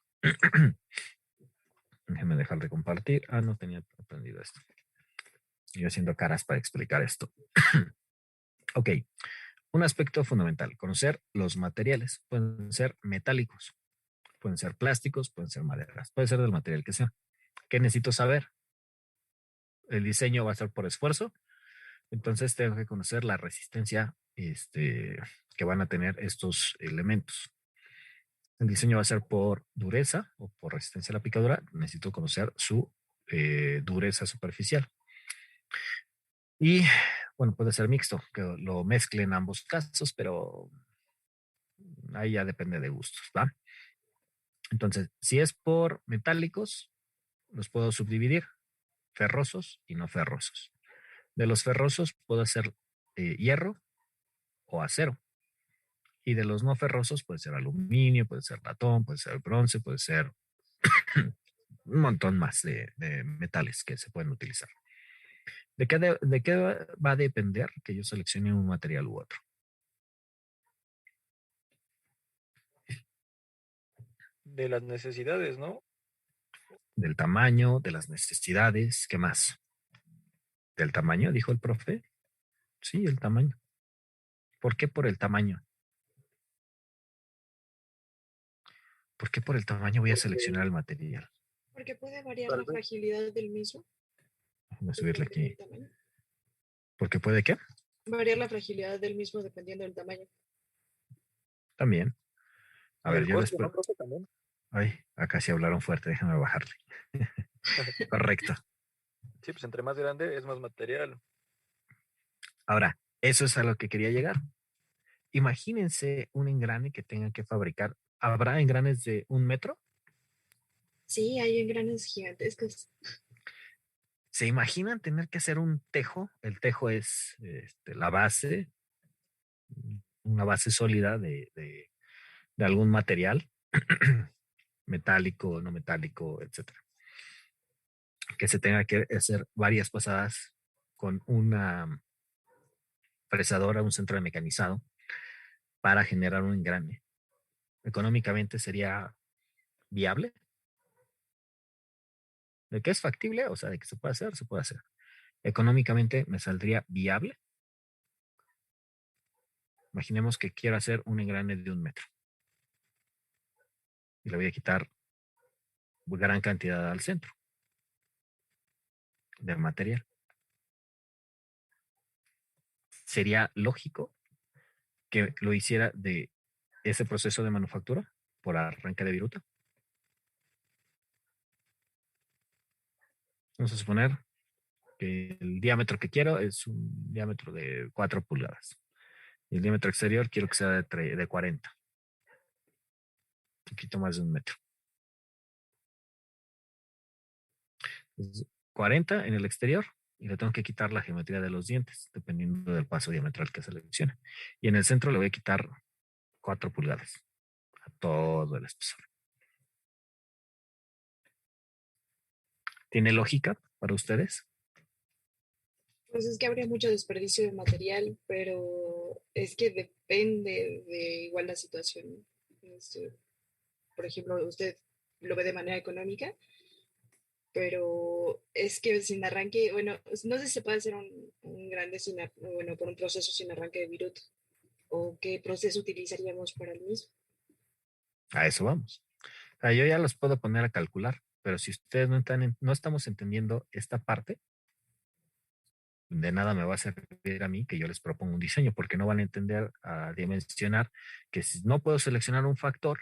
Déjenme dejar de compartir. Ah, no tenía aprendido esto. Yo haciendo caras para explicar esto. Ok, un aspecto fundamental, conocer los materiales. Pueden ser metálicos, pueden ser plásticos, pueden ser maderas, puede ser del material que sea. ¿Qué necesito saber? El diseño va a ser por esfuerzo, entonces tengo que conocer la resistencia que van a tener estos elementos. El diseño va a ser por dureza o por resistencia a la picadura. Necesito conocer su dureza superficial. Y bueno, puede ser mixto, que lo mezcle en ambos casos, pero ahí ya depende de gustos, ¿va? Entonces, si es por metálicos, los puedo subdividir, ferrosos y no ferrosos. De los ferrosos puedo hacer hierro o acero. Y de los no ferrosos puede ser aluminio, puede ser latón, puede ser bronce, puede ser un montón más de metales que se pueden utilizar. ¿De qué va a depender que yo seleccione un material u otro? De las necesidades, ¿no? Del tamaño, de las necesidades, ¿qué más? ¿Del tamaño? Dijo el profe. Sí, el tamaño. ¿Por qué por el tamaño? ¿Por qué por el tamaño voy a seleccionar el material? Porque puede variar Tal la vez. fragilidad del mismo. Déjame subirle dependiendo aquí. del tamaño. ¿Por qué puede qué? Variar la fragilidad del mismo dependiendo del tamaño. También. A Y ver, el yo costo, después. ¿no? Profe, también. Ay, acá sí hablaron fuerte, déjame bajarle. Correcto. Sí, pues entre más grande es más material. Ahora, eso es a lo que quería llegar. imagínense un engrane que tengan que fabricar. ¿Habrá engranes de 1 metro? Sí, hay engranes gigantescos. ¿Se imaginan tener que hacer un tejo? El tejo es la base, una base sólida de algún material, metálico, no metálico, etcétera. Que se tenga que hacer varias pasadas con una fresadora, un centro de mecanizado, para generar un engrane. Económicamente sería viable. ¿De qué es factible? O sea, de que se puede hacer, se puede hacer. Económicamente me saldría viable. Imaginemos que quiero hacer un engrane de 1 metro. Y le voy a quitar gran cantidad al centro de material. Sería lógico que lo hiciera de ese proceso de manufactura por arranque de viruta. Vamos a suponer que el diámetro que quiero es un diámetro de 4 pulgadas. Y el diámetro exterior quiero que sea de 40. Un poquito más de 1 metro. Entonces, 40 en el exterior y le tengo que quitar la geometría de los dientes, dependiendo del paso diametral que seleccione. Y en el centro le voy a quitar 4 pulgadas a todo el espesor. ¿Tiene lógica para ustedes? Pues es que habría mucho desperdicio de material, pero es que depende de igual la situación. Por ejemplo, usted lo ve de manera económica, pero es que sin arranque, bueno, no sé si se puede hacer un grande bueno, por un proceso sin arranque de virut, o qué proceso utilizaríamos para el mismo. A eso vamos. O sea, yo ya los puedo poner a calcular, pero si ustedes no estamos entendiendo esta parte, de nada me va a servir a mí que yo les proponga un diseño, porque no van a entender a dimensionar que si no puedo seleccionar un factor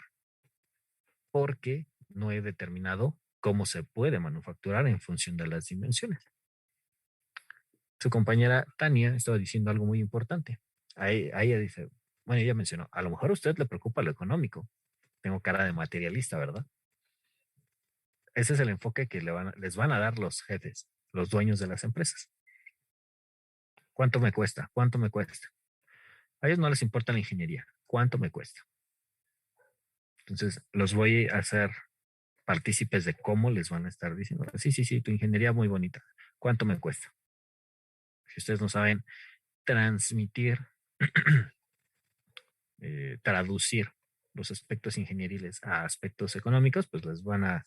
porque no he determinado cómo se puede manufacturar en función de las dimensiones. Su compañera Tania estaba diciendo algo muy importante. Ahí ella dice, bueno, ella mencionó, a lo mejor a usted le preocupa lo económico. Tengo cara de materialista, ¿verdad? Ese es el enfoque que les van a dar los jefes, los dueños de las empresas. ¿Cuánto me cuesta? ¿Cuánto me cuesta? A ellos no les importa la ingeniería. ¿Cuánto me cuesta? Entonces, los voy a hacer partícipes de cómo les van a estar diciendo. Sí, tu ingeniería muy bonita. ¿Cuánto me cuesta? Si ustedes no saben transmitir, traducir los aspectos ingenieriles a aspectos económicos, pues los van a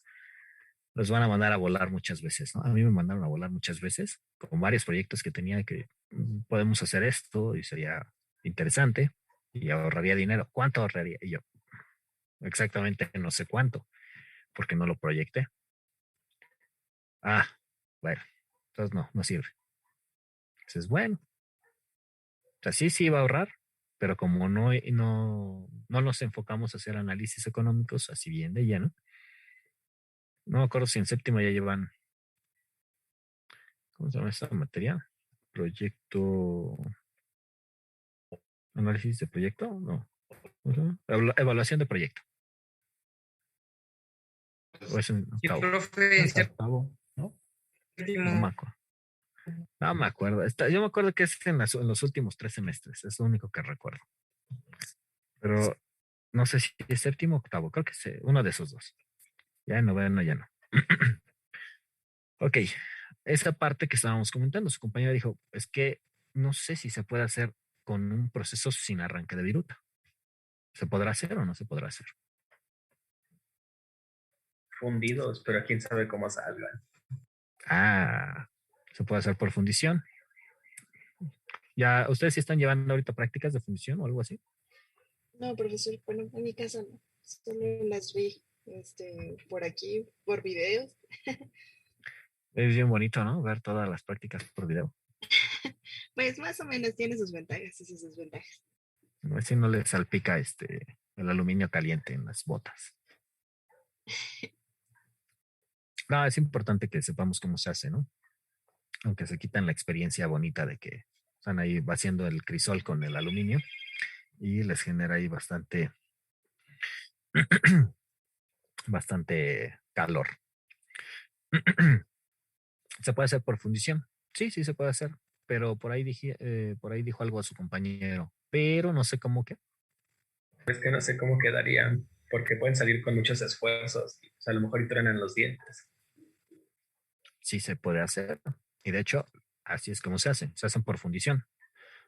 mandar a volar muchas veces, ¿no? A mí me mandaron a volar muchas veces con varios proyectos que tenía que podemos hacer esto y sería interesante y ahorraría dinero. ¿Cuánto ahorraría? Y yo, exactamente no sé cuánto, porque no lo proyecté. Ah, bueno, entonces no sirve. Entonces, bueno, o sea, sí va a ahorrar, pero como no nos enfocamos a hacer análisis económicos así bien de lleno, no me acuerdo si en séptimo ya llevan, ¿cómo se llama esta materia? Proyecto, análisis de proyecto, no. Evaluación de proyecto. O es en Sí, octavo. profe, Es octavo, ¿no? No me acuerdo. No me acuerdo. Yo me acuerdo que es en los últimos 3 semestres. Es lo único que recuerdo. Pero no sé si es séptimo o octavo. Creo que es uno de esos dos. Ya en noveno ya no. Ok. Esa parte que estábamos comentando, su compañera dijo, es que no sé si se puede hacer con un proceso sin arranque de viruta. ¿Se podrá hacer o no se podrá hacer? Fundidos, pero quién sabe cómo salgan. Ah, se puede hacer por fundición. ¿Ya ustedes sí están llevando ahorita prácticas de fundición o algo así? No, profesor, bueno, en mi casa no, solo las vi por aquí, por videos. Es bien bonito, ¿no? Ver todas las prácticas por video. Pues más o menos tiene sus ventajas y sus desventajas. A ver si no le salpica el aluminio caliente en las botas. No, es importante que sepamos cómo se hace, ¿no? Aunque se quitan la experiencia bonita de que están ahí vaciando el crisol con el aluminio y les genera ahí bastante calor. ¿Se puede hacer por fundición? Sí, sí se puede hacer, pero por ahí dijo algo a su compañero, pero no sé cómo que. Es que no sé cómo quedarían, porque pueden salir con muchos esfuerzos. O sea, a lo mejor y truenan los dientes. Sí se puede hacer. Y de hecho, así es como se hacen. Se hacen por fundición.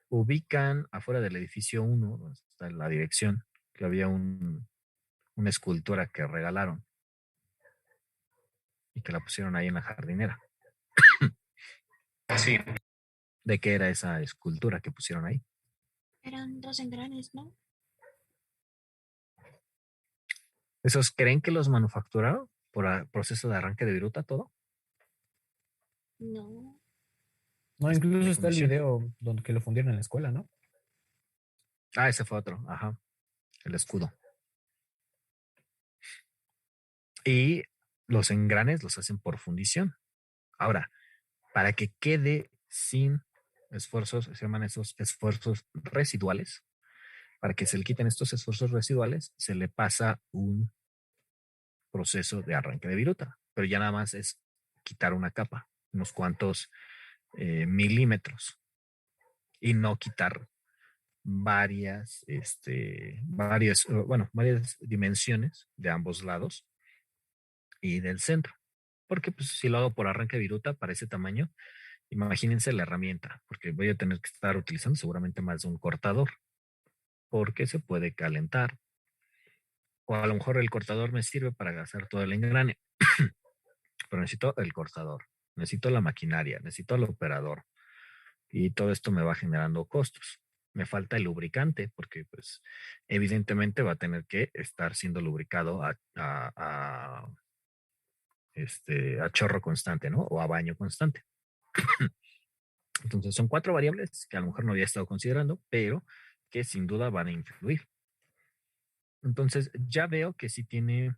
Ubican afuera del edificio 1, donde está la dirección, que había una escultura que regalaron y que la pusieron ahí en la jardinera. Sí, ¿De qué era esa escultura que pusieron ahí? Eran 2 engranes, ¿no? ¿Esos creen que los manufacturaron por proceso de arranque de viruta todo? No. No, Es incluso por está el fundición. video donde que lo fundieron en la escuela, ¿no? Ah, ese fue otro. Ajá. El escudo. Y los engranes los hacen por fundición. Ahora, para que quede sin esfuerzos, se llaman esos esfuerzos residuales. Para que se le quiten estos esfuerzos residuales, se le pasa un proceso de arranque de viruta, pero ya nada más es quitar una capa, unos cuantos milímetros, y no quitar varias dimensiones de ambos lados y del centro. Porque pues, si lo hago por arranque de viruta para ese tamaño, imagínense la herramienta, porque voy a tener que estar utilizando seguramente más de un cortador, porque se puede calentar. O a lo mejor el cortador me sirve para hacer todo el engrane, pero necesito el cortador, necesito la maquinaria, necesito el operador, y todo esto me va generando costos. Me falta el lubricante, porque pues evidentemente va a tener que estar siendo lubricado a chorro constante, ¿no? O a baño constante. Entonces son 4 variables que a lo mejor no había estado considerando, pero que sin duda van a influir. Entonces ya veo que sí tiene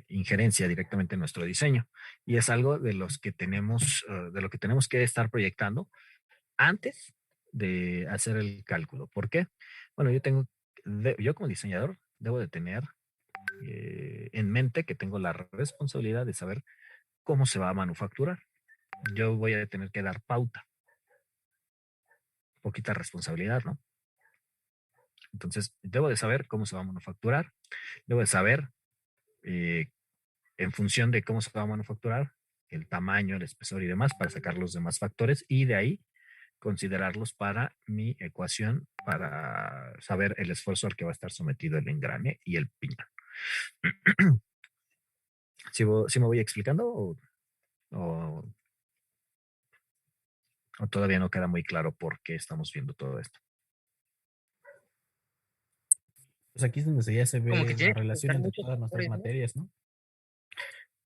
injerencia directamente en nuestro diseño. Y es algo de lo que tenemos que estar proyectando antes de hacer el cálculo. ¿Por qué? Bueno, yo como diseñador debo de tener en mente que tengo la responsabilidad de saber cómo se va a manufacturar. Yo voy a tener que dar pauta, poquita responsabilidad, ¿no? Entonces, debo de saber cómo se va a manufacturar, debo de saber eh, en función de cómo se va a manufacturar, el tamaño, el espesor y demás, para sacar los demás factores y de ahí considerarlos para mi ecuación para saber el esfuerzo al que va a estar sometido el engrane y el piñón. ¿Sí me voy explicando o, o todavía no queda muy claro por qué estamos viendo todo esto? Pues aquí es donde ya se Como que ve la tiene que relación juntar entre muchos todas nuestras factores, ¿no? materias, ¿no?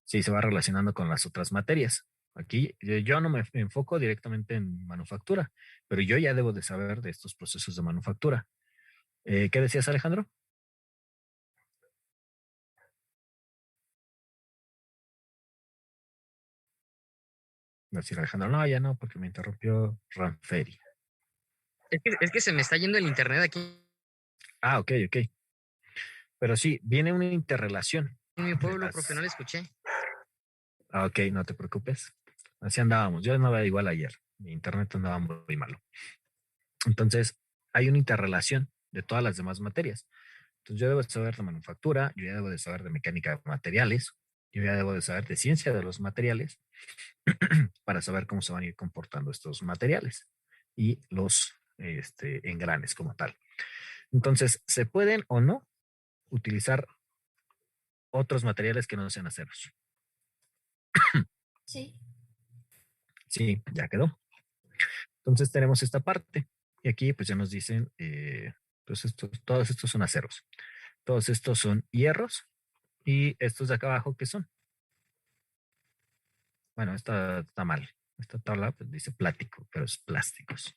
Sí, se va relacionando con las otras materias. Aquí yo no me enfoco directamente en manufactura, pero yo ya debo de saber de estos procesos de manufactura. ¿Qué decías, Alejandro? Decir Alejandro, no, ya no, porque me interrumpió Ranferi. Es que se me está yendo el internet aquí Ah, ok. Pero sí, viene una interrelación en mi de pueblo, profe, no le escuché. Ah, ok, no te preocupes. Así andábamos. Yo andaba igual ayer. Mi internet andaba muy malo. Entonces, hay una interrelación de todas las demás materias. Entonces, yo debo de saber de manufactura, yo ya debo de saber de mecánica de materiales, yo ya debo de saber de ciencia de los materiales para saber cómo se van a ir comportando estos materiales y los engranes como tal. Entonces, ¿se pueden o no utilizar otros materiales que no sean aceros? Sí. Sí, ya quedó. Entonces tenemos esta parte y aquí pues ya nos dicen, pues todos estos son aceros, todos estos son hierros y estos de acá abajo, ¿qué son? Bueno, esta está mal. Esta tabla pues, dice plástico, pero es plásticos.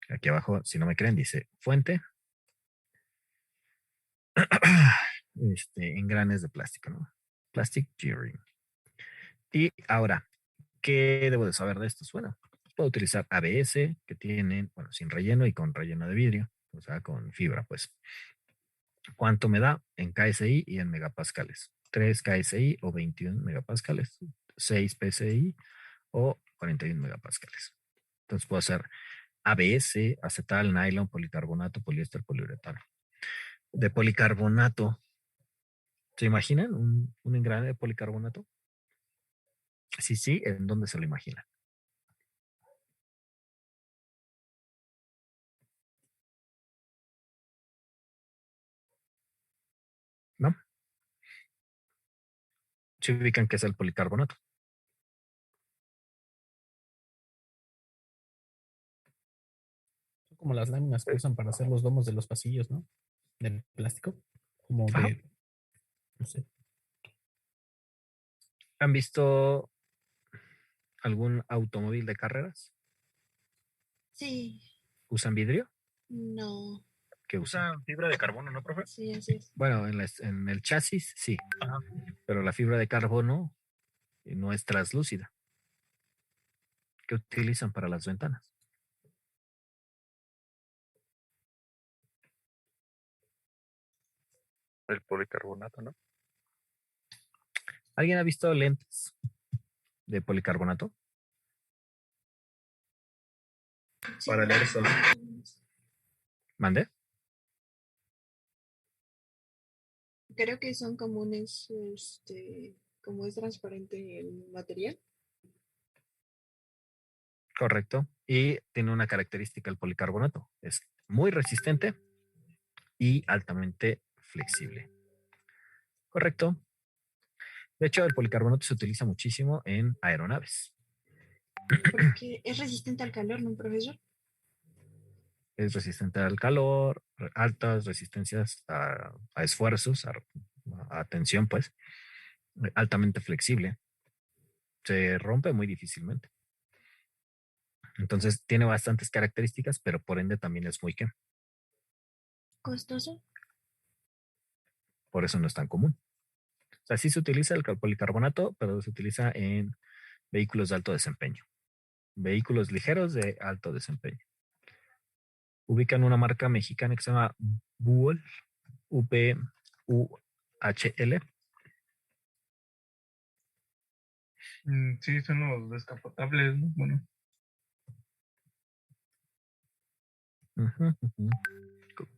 Aquí abajo, si no me creen, dice fuente, engranes de plástico, ¿no? Plastic Gearing. Y ahora, ¿qué debo de saber de estos? Bueno, puedo utilizar ABS que tienen, bueno, sin relleno y con relleno de vidrio, o sea, con fibra, pues. ¿Cuánto me da en KSI y en megapascales? 3 KSI o 21 megapascales, 6 PSI o 41 megapascales. Entonces puedo hacer ABS, acetal, nylon, policarbonato, poliéster, poliuretano. De policarbonato, ¿se imaginan un engrane de policarbonato? Sí, sí, ¿en dónde se lo imaginan? ¿No? Se ubican que es el policarbonato. Son como las láminas que usan para hacer los domos de los pasillos, ¿no? Del plástico. Como Ajá. de, no sé. ¿Han visto algún automóvil de carreras? Sí, ¿Usan vidrio? no, ¿Qué usan? Usa fibra de carbono, ¿no, profe? sí, así es. Bueno, en el chasis sí, Ajá. pero la fibra de carbono no es translúcida. ¿Qué utilizan para las ventanas? El policarbonato, ¿no? ¿Alguien ha visto lentes de policarbonato? Sí, Para leer eso. ¿Mande? creo que son comunes, como es transparente el material. Correcto. Y tiene una característica el policarbonato. Es muy resistente y altamente flexible. Correcto. De hecho, el policarbonato se utiliza muchísimo en aeronaves. Porque es resistente al calor, ¿no, profesor? Es resistente al calor, altas resistencias a esfuerzos, a tensión, pues. Altamente flexible. Se rompe muy difícilmente. Entonces, tiene bastantes características, pero por ende también es muy ¿qué? Costoso. Por eso no es tan común. O sea, sí se utiliza el policarbonato, pero se utiliza en vehículos de alto desempeño. Vehículos ligeros de alto desempeño. Ubican una marca mexicana que se llama Buhl, UPUHL. Sí, son los descapotables, ¿no? Bueno, Ujú, ujú.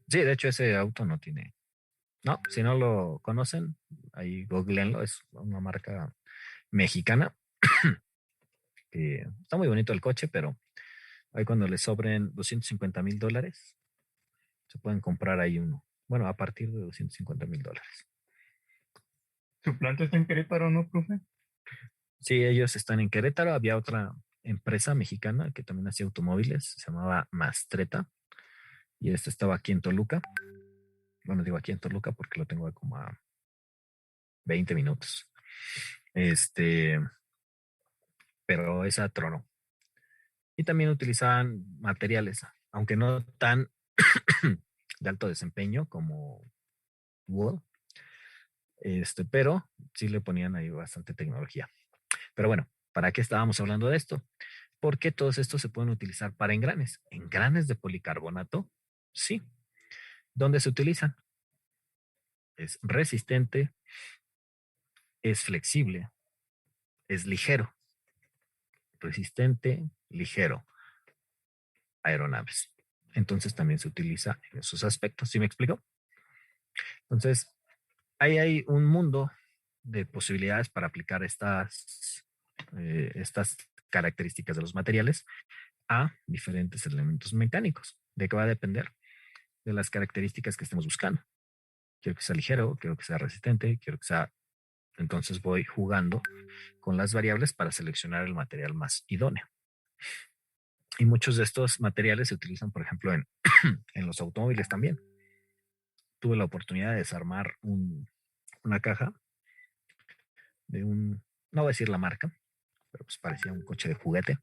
Sí, de hecho ese auto no tiene. No, si no lo conocen, ahí googleenlo, es una marca mexicana. Que está muy bonito el coche, pero ahí cuando les sobren $250,000, se pueden comprar ahí uno. Bueno, a partir de $250,000. su planta está en Querétaro, ¿no, profe? Sí, ellos están en Querétaro. Había otra empresa mexicana que también hacía automóviles, se llamaba Mastreta, y esta estaba aquí en Toluca. Bueno, digo aquí en Toluca porque lo tengo como a 20 minutos. Pero esa tronó. Y también utilizaban materiales, aunque no tan de alto desempeño como Wood, pero sí le ponían ahí bastante tecnología. Pero bueno, ¿para qué estábamos hablando de esto? Porque todos estos se pueden utilizar para engranes. Engranes de policarbonato, sí. ¿Dónde se utilizan? Es resistente, es flexible, es ligero. Resistente, ligero. Aeronaves. Entonces también se utiliza en esos aspectos. ¿Sí me explico? Entonces, ahí hay un mundo de posibilidades para aplicar estas características de los materiales a diferentes elementos mecánicos. ¿De qué va a depender? De las características que estemos buscando. Quiero que sea ligero, quiero que sea resistente, quiero que sea... Entonces voy jugando con las variables para seleccionar el material más idóneo. Y muchos de estos materiales se utilizan, por ejemplo, en los automóviles también. Tuve la oportunidad de desarmar una caja de no voy a decir la marca, pero pues parecía un coche de juguete.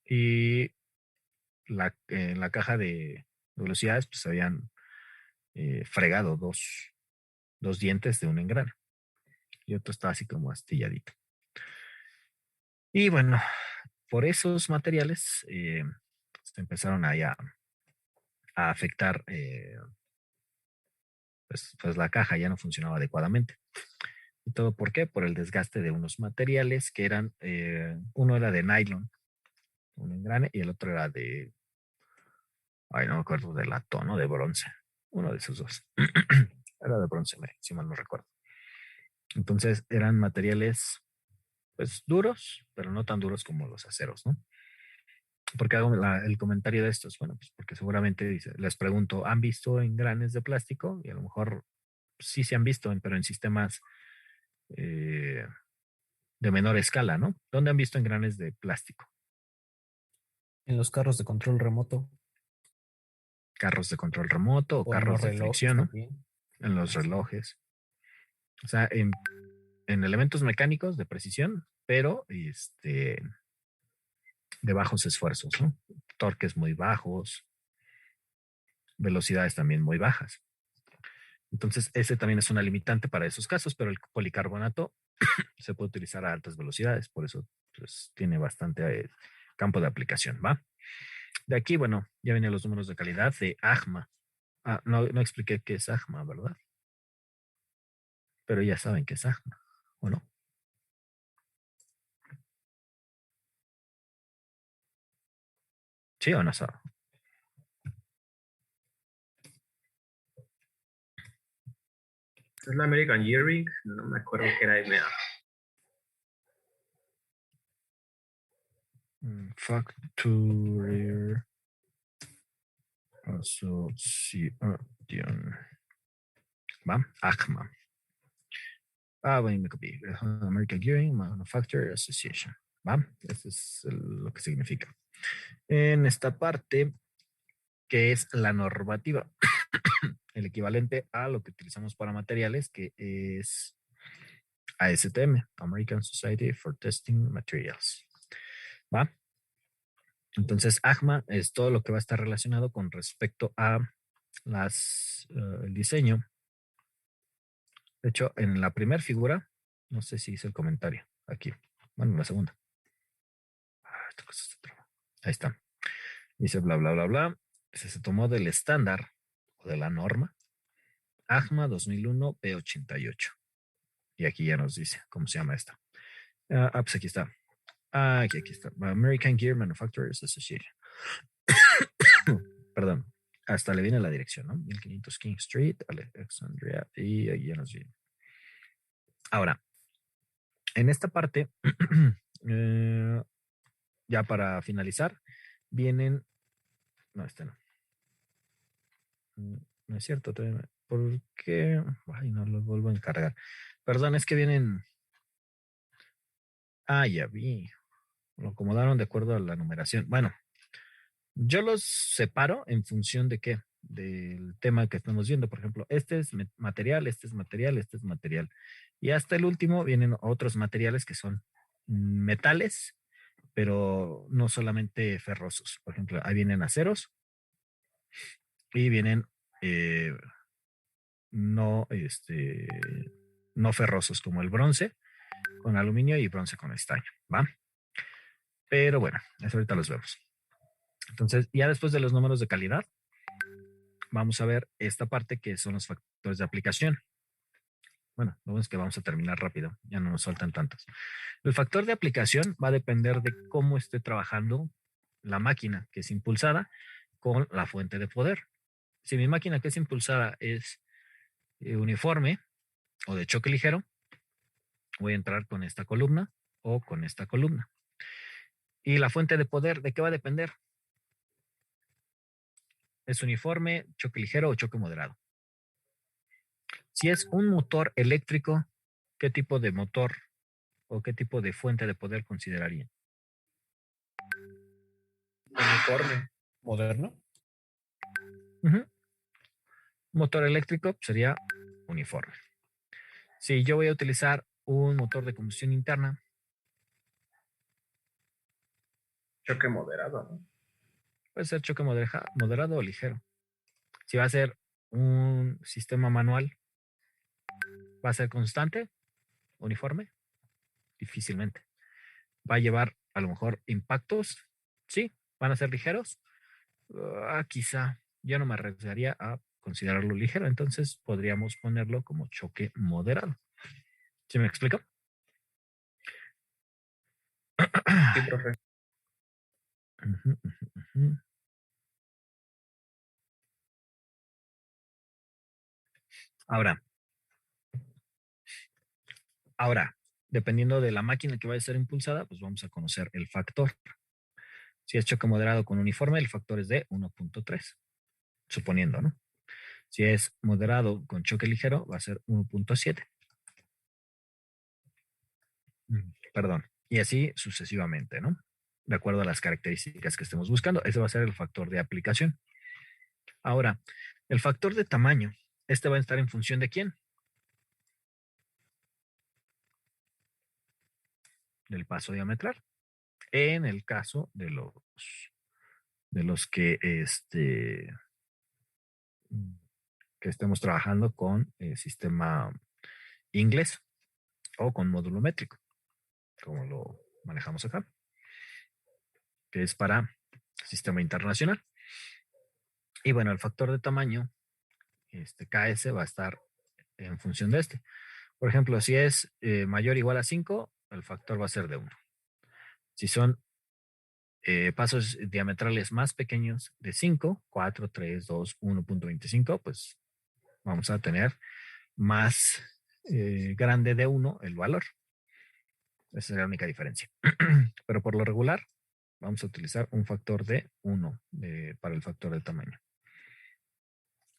Y en la caja de velocidades, pues habían fregado los dientes de un engrane. Y otro está así como astilladito. Y bueno, por esos materiales se empezaron ahí a afectar, pues la caja ya no funcionaba adecuadamente. ¿Y todo por qué? Por el desgaste de unos materiales que eran, uno era de nylon, un engrane, y el otro era de, ay, no me acuerdo, de latón o de bronce. Uno de esos dos. Era de bronce, si mal no recuerdo. Entonces eran materiales, pues duros, pero no tan duros como los aceros, ¿no? Porque hago el comentario de estos, bueno, pues porque seguramente les pregunto, ¿han visto engranes de plástico? Y a lo mejor sí se han visto, pero en sistemas de menor escala, ¿no? ¿Dónde han visto engranes de plástico? En los carros de control remoto Carros de control remoto o o en los carros de relojes fricción, ¿no? también. En los relojes. O sea, en elementos mecánicos de precisión, pero de bajos esfuerzos, ¿no? Torques muy bajos, velocidades también muy bajas. Entonces, ese también es una limitante para esos casos, pero el policarbonato se puede utilizar a altas velocidades, por eso pues, tiene bastante campo de aplicación, ¿va? De aquí, bueno, ya vienen los números de calidad de AGMA. Ah, no expliqué qué es AGMA, ¿verdad? Pero ya saben qué es AGMA, ¿o no? ¿Sí o no saben? ¿Es la American Earring? No me acuerdo qué era EMEA. Factory Association. ¿Va? AGMA. Bueno, me copié. American Gearing Manufacturer Association. ¿Va? Eso es lo que significa. En esta parte, que es la normativa, el equivalente a lo que utilizamos para materiales, que es ASTM, American Society for Testing Materials. ¿Va? Entonces, AGMA es todo lo que va a estar relacionado con respecto a el diseño. De hecho, en la primera figura, no sé si hice el comentario aquí. Bueno, en la segunda. Esta cosa está trabada. Ahí está. Dice bla, bla, bla, bla. Se tomó del estándar o de la norma AGMA 2001 P88. Y aquí ya nos dice cómo se llama esta. Pues aquí está. Aquí está. American Gear Manufacturers Association. Perdón. Hasta le viene la dirección, ¿no? 1500 King Street, Alexandria. Y ahí ya nos viene. Ahora, en esta parte, ya para finalizar, vienen. No, este no. No es cierto. ¿Por qué? Ay, no lo vuelvo a encargar. Perdón, es que vienen. Ya vi. Lo acomodaron de acuerdo a la numeración. Bueno, yo los separo en función de qué, del tema que estamos viendo. Por ejemplo, este es material, este es material, este es material. Y hasta el último vienen otros materiales que son metales, pero no solamente ferrosos. Por ejemplo, ahí vienen aceros y vienen no, no ferrosos como el bronce con aluminio y bronce con estaño, ¿va? Pero bueno, eso ahorita los vemos. Entonces, ya después de los números de calidad, vamos a ver esta parte que son los factores de aplicación. Bueno, lo bueno es que vamos a terminar rápido, ya no nos faltan tantos. El factor de aplicación va a depender de cómo esté trabajando la máquina que es impulsada con la fuente de poder. Si mi máquina que es impulsada es uniforme o de choque ligero, voy a entrar con esta columna o con esta columna. Y la fuente de poder, ¿de qué va a depender? ¿Es uniforme, choque ligero o choque moderado? Si es un motor eléctrico, ¿qué tipo de motor o qué tipo de fuente de poder considerarían? Uniforme. ¿Moderno? Motor eléctrico sería uniforme. Si yo voy a utilizar un motor de combustión interna, Choque moderado, ¿no? puede ser choque moderado o ligero. Si va a ser un sistema manual, ¿Va a ser constante? ¿Uniforme? Difícilmente. ¿Va a llevar a lo mejor impactos? Sí. ¿Van a ser ligeros? Quizá. Yo no me arriesgaría a considerarlo ligero, entonces podríamos ponerlo como choque moderado. ¿Sí me explico? Sí, profe. Ujú, ujú, ujú. Ahora, dependiendo de la máquina que vaya a ser impulsada, pues vamos a conocer el factor. Si es choque moderado con uniforme, el factor es de 1.3, suponiendo, ¿no? Si es moderado con choque ligero, va a ser 1.7. Perdón. Y así sucesivamente, ¿no? De acuerdo a las características que estemos buscando. Ese va a ser el factor de aplicación. Ahora, el factor de tamaño. Este va a estar en función de quién? Del paso diametral. En el caso de los que estemos trabajando con sistema inglés o con módulo métrico, como lo manejamos acá, que es para sistema internacional. Y bueno, el factor de tamaño, KS, va a estar en función de este. Por ejemplo, si es mayor o igual a 5, el factor va a ser de 1. Si son pasos diametrales más pequeños de 5, 4, 3, 2, 1.25, pues vamos a tener más grande de 1 el valor. Esa es la única diferencia. Pero por lo regular, vamos a utilizar un factor de 1 para el factor de tamaño.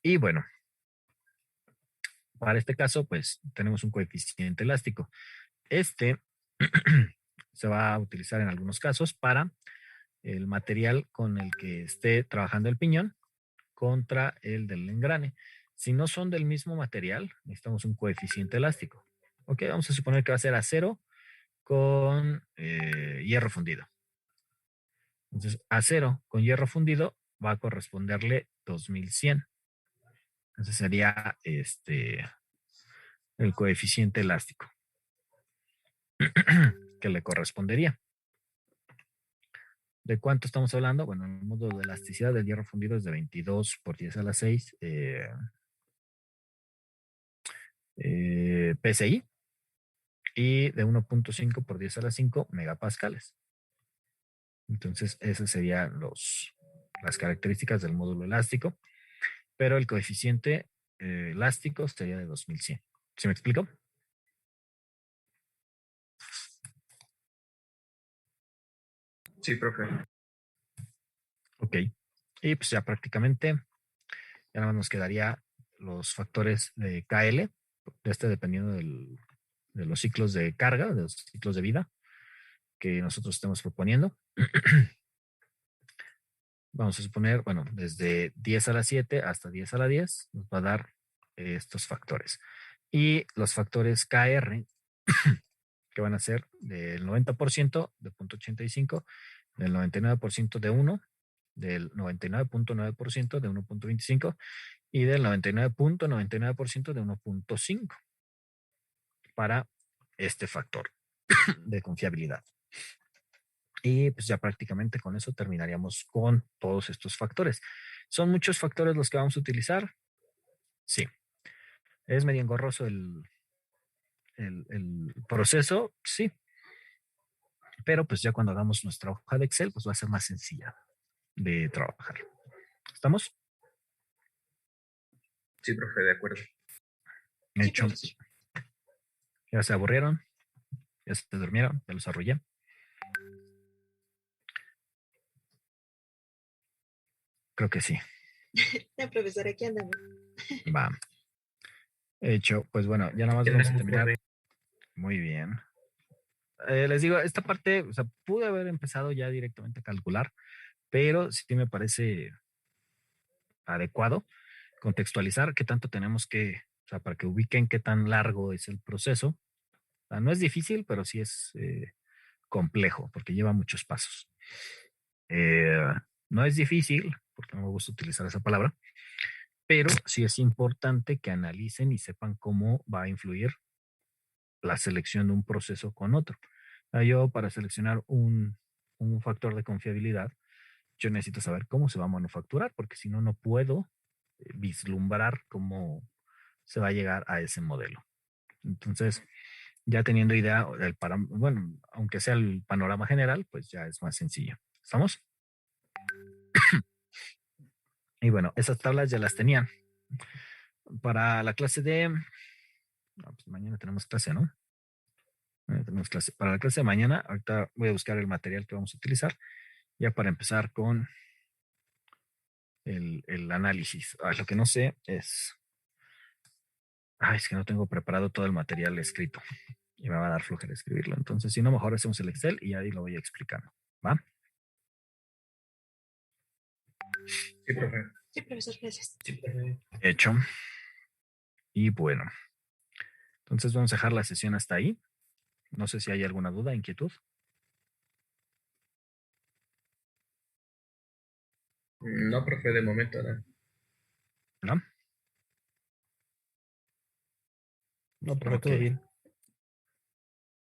Y bueno, para este caso, pues tenemos un coeficiente elástico. Este se va a utilizar en algunos casos para el material con el que esté trabajando el piñón contra el del engrane. Si no son del mismo material, necesitamos un coeficiente elástico. Ok, vamos a suponer que va a ser acero con hierro fundido. Entonces, acero con hierro fundido va a corresponderle 2100. Ese sería el coeficiente elástico que le correspondería. ¿De cuánto estamos hablando? Bueno, el módulo de elasticidad del hierro fundido es de 22 por 10 a la 6 PSI y de 1.5 por 10 a la 5 megapascales. Entonces, esas serían las características del módulo elástico, pero el coeficiente elástico sería de 2100. ¿Sí me explico? Sí, profe. Ok. Y pues ya prácticamente, ya nada más nos quedaría los factores de KL, dependiendo de los ciclos de carga, de los ciclos de vida que nosotros estemos proponiendo. Vamos a suponer, bueno, desde 10 a la 7 hasta 10 a la 10 nos va a dar estos factores. Y los factores KR, que van a ser del 90% de 0.85, del 99% de 1, del 99.9% de 1.25 y del 99.99% de 1.5 para este factor de confiabilidad. Y pues ya prácticamente con eso terminaríamos con todos estos factores. ¿Son muchos factores los que vamos a utilizar? Sí. ¿Es medio engorroso el proceso? Sí. Pero pues ya cuando hagamos nuestra hoja de Excel, pues va a ser más sencilla de trabajar. ¿Estamos? Sí, profe, de acuerdo. Sí, Hecho. profesor. ¿Ya se aburrieron? ¿Ya se durmieron? ¿Ya los arrullé? Creo que sí. La profesora, aquí andamos. Va. Hecho, pues bueno, ya nada más vamos a terminar. Muy bien. Les digo, esta parte, o sea, pude haber empezado ya directamente a calcular, pero sí me parece adecuado contextualizar qué tanto tenemos que, o sea, para que ubiquen qué tan largo es el proceso. O sea, no es difícil, pero sí es complejo porque lleva muchos pasos. No es difícil, porque no me gusta utilizar esa palabra, pero sí es importante que analicen y sepan cómo va a influir la selección de un proceso con otro. Yo para seleccionar un factor de confiabilidad, yo necesito saber cómo se va a manufacturar, porque si no, no puedo vislumbrar cómo se va a llegar a ese modelo. Entonces, ya teniendo idea bueno, aunque sea el panorama general, pues ya es más sencillo. ¿Estamos? Y bueno, esas tablas ya las tenían. Para la clase de... No, pues mañana tenemos clase, ¿no? Tenemos clase. Para la clase de mañana, ahorita voy a buscar el material que vamos a utilizar, ya para empezar con el análisis. Lo que no sé es... es que no tengo preparado todo el material escrito y me va a dar flojera escribirlo. Entonces, si no, mejor hacemos el Excel y ahí lo voy explicando. ¿Va? Sí, profe. Sí, profesor, gracias. Sí, profe. Hecho. Y bueno, entonces vamos a dejar la sesión hasta ahí. No sé si hay alguna duda, inquietud. No, profe, de momento no. ¿No? No, pero Ok. todo bien.